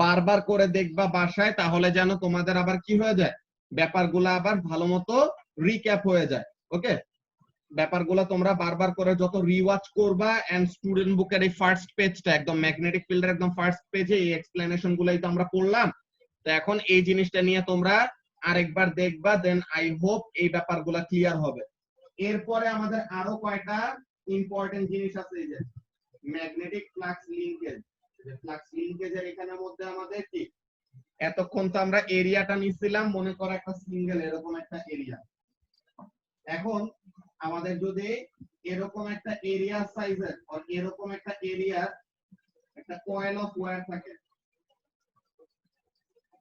বারবার করে দেখবা বাসায়, তাহলে যেন তোমাদের আবার কি হয়ে যায়, ব্যাপারগুলো আবার ভালো মতো রিক্যাপ হয়ে যায়। ওকে, ব্যাপারগুলো তোমরা বারবার করে যত রিওয়াচ করবা, এন্ড স্টুডেন্ট বুকের এই ফার্স্ট পেজটা একদম ম্যাগনেটিক ফিল্ডের একদম ফার্স্ট পেজে এই এক্সপ্লেনেশন গুলাই তো আমরা পড়লাম। তো এখন এই জিনিসটা নিয়ে তোমরা আরেকবার দেখবা, দেন আই হোপ এই ব্যাপারগুলো ক্লিয়ার হবে। এরপরে আমাদের আরো কয়টা ইম্পর্টেন্ট জিনিস আছে, এই যে ম্যাগনেটিক ফ্লাক্স লিংকেজ। ফ্লাক্স লিংকেজের এখানের মধ্যে আমাদের কি, এতক্ষণ তো আমরা এরিয়াটা নিছিলাম, মনে করো একটা সিঙ্গেল এরকম একটা এরিয়া। এখন আমাদের যদি এরকম একটা এরিয়া সাইজের আর এরকম একটা এরিয়ার একটা কয়েল অফ ওয়্যার থাকে,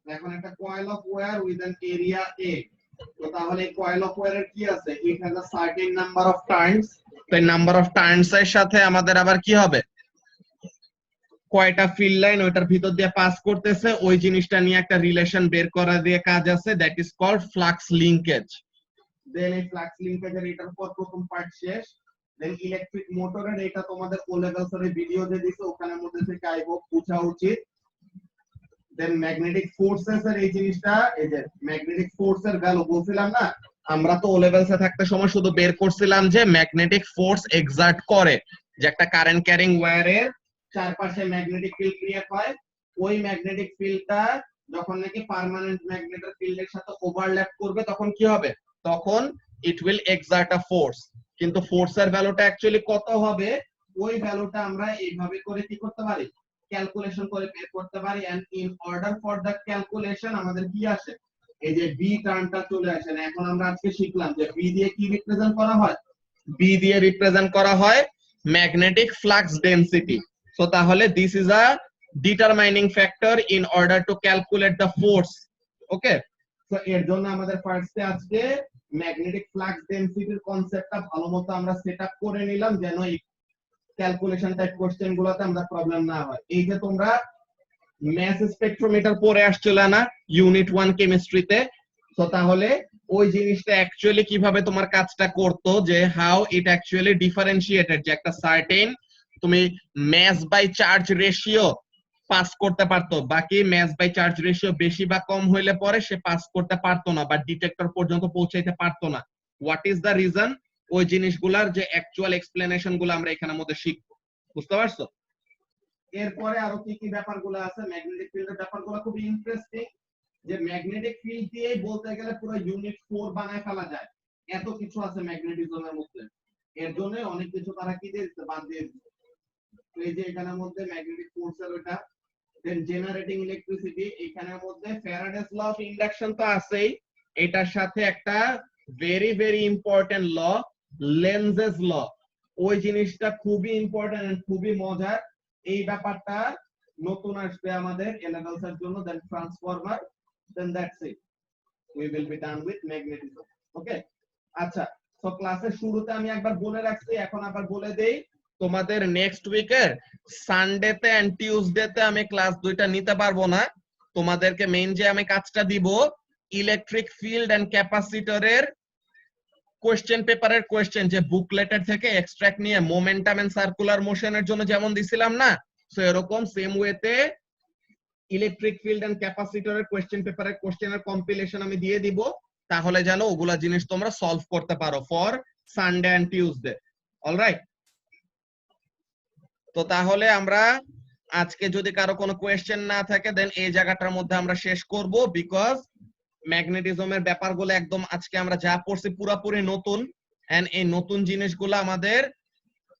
এখন একটা coil of wire with an area A, তো তাহলে এই কয়েল অফ ওয়্যারের কি আছে, it has a certain number of turns. তো এই নাম্বার অফ টার্নস এর সাথে আমাদের আবার কি হবে, কয়টা ফিল্ড লাইন ওইটার ভিতর দিয়ে পাস করতেছে, ওই জিনিসটা নিয়ে একটা রিলেশন বের করা দিয়ে কাজ আছে, that is called flux linkage. Then এই ফ্লাক্স লিংকেজের এটার পর প্রথম পার্ট শেষ। দেন ইলেকট্রিক মোটরের, এটা তোমাদের ও লেভেলস এর ভিডিও যে দিছে ওখানের মধ্যে থেকে আই হোপ বোঝা উচিত। দেন ম্যাগনেটিক ফোর্সেস এর এই জিনিসটা, এই যে ম্যাগনেটিক ফোর্সের ভ্যালু বলছিলাম না, আমরা তো ও লেভেলস এ থাকতে সময় শুধু বের করছিলাম যে ম্যাগনেটিক ফোর্স এক্সার্ট করে, যে একটা কারেন্ট ক্যারিং ওয়্যারের চারপাশে ম্যাগনেটিক ফিল্ড ক্রিয়েট হয়, ওই ম্যাগনেটিক ফিল্ডটা যখন নাকি পার্মানেন্ট ম্যাগনেটিক ফিল্ডের সাথে ওভারল্যাপ করবে তখন কি হবে, তখন it will excerpt a force. কিন্তু ফোর্সের ভ্যালুটা অ্যাকচুয়ালি কত হবে, ওই ভ্যালুটা আমরা এইভাবে করে কি করতে পারি, ক্যালকুলেশন করে বের করতে পারি and in order for the calculation আমাদের কি আসে এই যে বি টার্মটা চলে আসে না এখন আমরা আজকে শিখলাম যে বি দিয়ে কি রিপ্রেজেন্ট করা হয় বি দিয়ে রিপ্রেজেন্ট করা হয় ম্যাগনেটিক ফ্লাক্স ডেনসিটি সো তাহলে this is a determining factor in order to calculate the force okay so এর জন্য আমাদের ফার্স্টে আজকে ম্যাগনেটিক ফ্লাক্স ডেনসিটির কনসেপ্টটা ভালোমতো আমরা সেটআপ করে নিলাম যেন এই ক্যালকুলেশন টাইপ কোশ্চেন গুলোতে আমরা প্রবলেম না হয় এই যে তোমরা ম্যাস স্পেকট্রোমিটার পড়ে আসছিল না ইউনিট 1 কেমিস্ট্রিতে তো তাহলে ওই জিনিসটা অ্যাকচুয়ালি কিভাবে তোমার কাজটা করতো যে হাউ ইট অ্যাকচুয়ালি ডিফারেন্সিয়েটেড যে একটা সার্টেন তুমি mass by charge ratio pass করতে পারতো বাকি ম্যাস বাই চার্জ রেশিও বেশি বা কম হইলে পরে সে পাস করতে পারতো না বা ডিটেক্টর পর্যন্ত পৌঁছাইতে পারতো না হোয়াট ইজ দ্য রিজন ওই জিনিসগুলার যে অ্যাকচুয়াল এক্সপ্লেনেশন গুলো আমরা এখানের মধ্যে শিখবো বুঝতে পারছো এরপরে আরো কি কি ব্যাপারগুলো আছে ম্যাগনেটিক ফিল্ডের ব্যাপারগুলো খুব ইন্টারেস্টিং যে ম্যাগনেটিক ফিল্ড দিয়ে বলতে গেলে পুরো ইউনিট 4 বানায় ফেলা যায় এত কিছু আছে ম্যাগনেটিজমের মধ্যে এর জন্য অনেক কিছু তারা কি দিয়েছে বাদ দিয়ে দিয়েছে তো এই যে এখানের মধ্যে ম্যাগনেটিক ফোর্সের ওটা দেন জেনারেটিং ইলেকট্রিসিটি এখানের মধ্যে ফ্যারাডেস ল অফ ইন্ডাকশন তো আছেই এটার সাথে একটা ভেরি ভেরি ইম্পর্টেন্ট ল লেনজেস ল ওই জিনিসটা খুবই ইম্পর্টেন্ট এন্ড খুবই মজার এই ব্যাপারটা নতুন আসবে আমাদের এ লেভেলস এর জন্য then transformer then that's it we will be done with magnetism okay আচ্ছা সো ক্লাসের শুরুতে আমি একবার বলে রাখছি এখন আবার বলে দেই তোমাদের নেক্সট উইকের সানডেতে এন্ড টিউসডেতে আমি ক্লাস দুইটা নিতে পারবো না তোমাদেরকে মেইন যে আমি কাজটা দিব ইলেকট্রিক ফিল্ড এন্ড ক্যাপাসিটরের কোশ্চেন পেপারের কোশ্চেন যে বুকলেটের থেকে এক্সট্রাক্ট নিয়ে মোমেন্টাম এন্ড সার্কুলার মোশনের জন্য যেমন দিছিলাম না সো এরকম সেম ওয়েতে ইলেকট্রিক ফিল্ড এন্ড ক্যাপাসিটরের কোশ্চেন পেপারের কোশ্চেনের কম্পিলেশন আমি দিয়ে দিব তাহলে যেন ওগুলা জিনিস তোমরা সলভ করতে পারো for Sunday and Tuesday alright তো তাহলে আমরা আজকে যদি কারো কোনো কোশ্চেন না থাকে দেন এই জায়গাটার মধ্যে আমরা শেষ করব বিকজ ম্যাগনেটিজমের ব্যাপারগুলো একদম আজকে আমরা যা পড়ছি পুরোপুরি নতুন এন্ড এই নতুন জিনিসগুলো আমাদের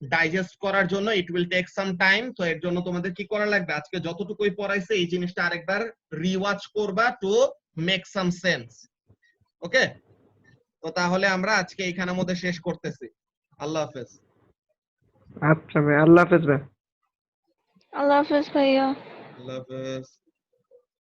ডাইজেস্ট করার জন্য it will take some time তো এর জন্য তোমাদের কি করা লাগবে আজকে যতটুকুই পড়াইছে এই জিনিসটা আরেকবার রিওয়াচ করবা টু মেক সাম সেন্স ওকে তো তাহলে আমরা আজকে এইখানের মধ্যে শেষ করতেছি আল্লাহ হাফেজ আচ্ছা ভাই, আল্লাহ হাফেজ ভাই। আল্লাহ হাফেজ ভাইয়া আল্লাহ হাফেজ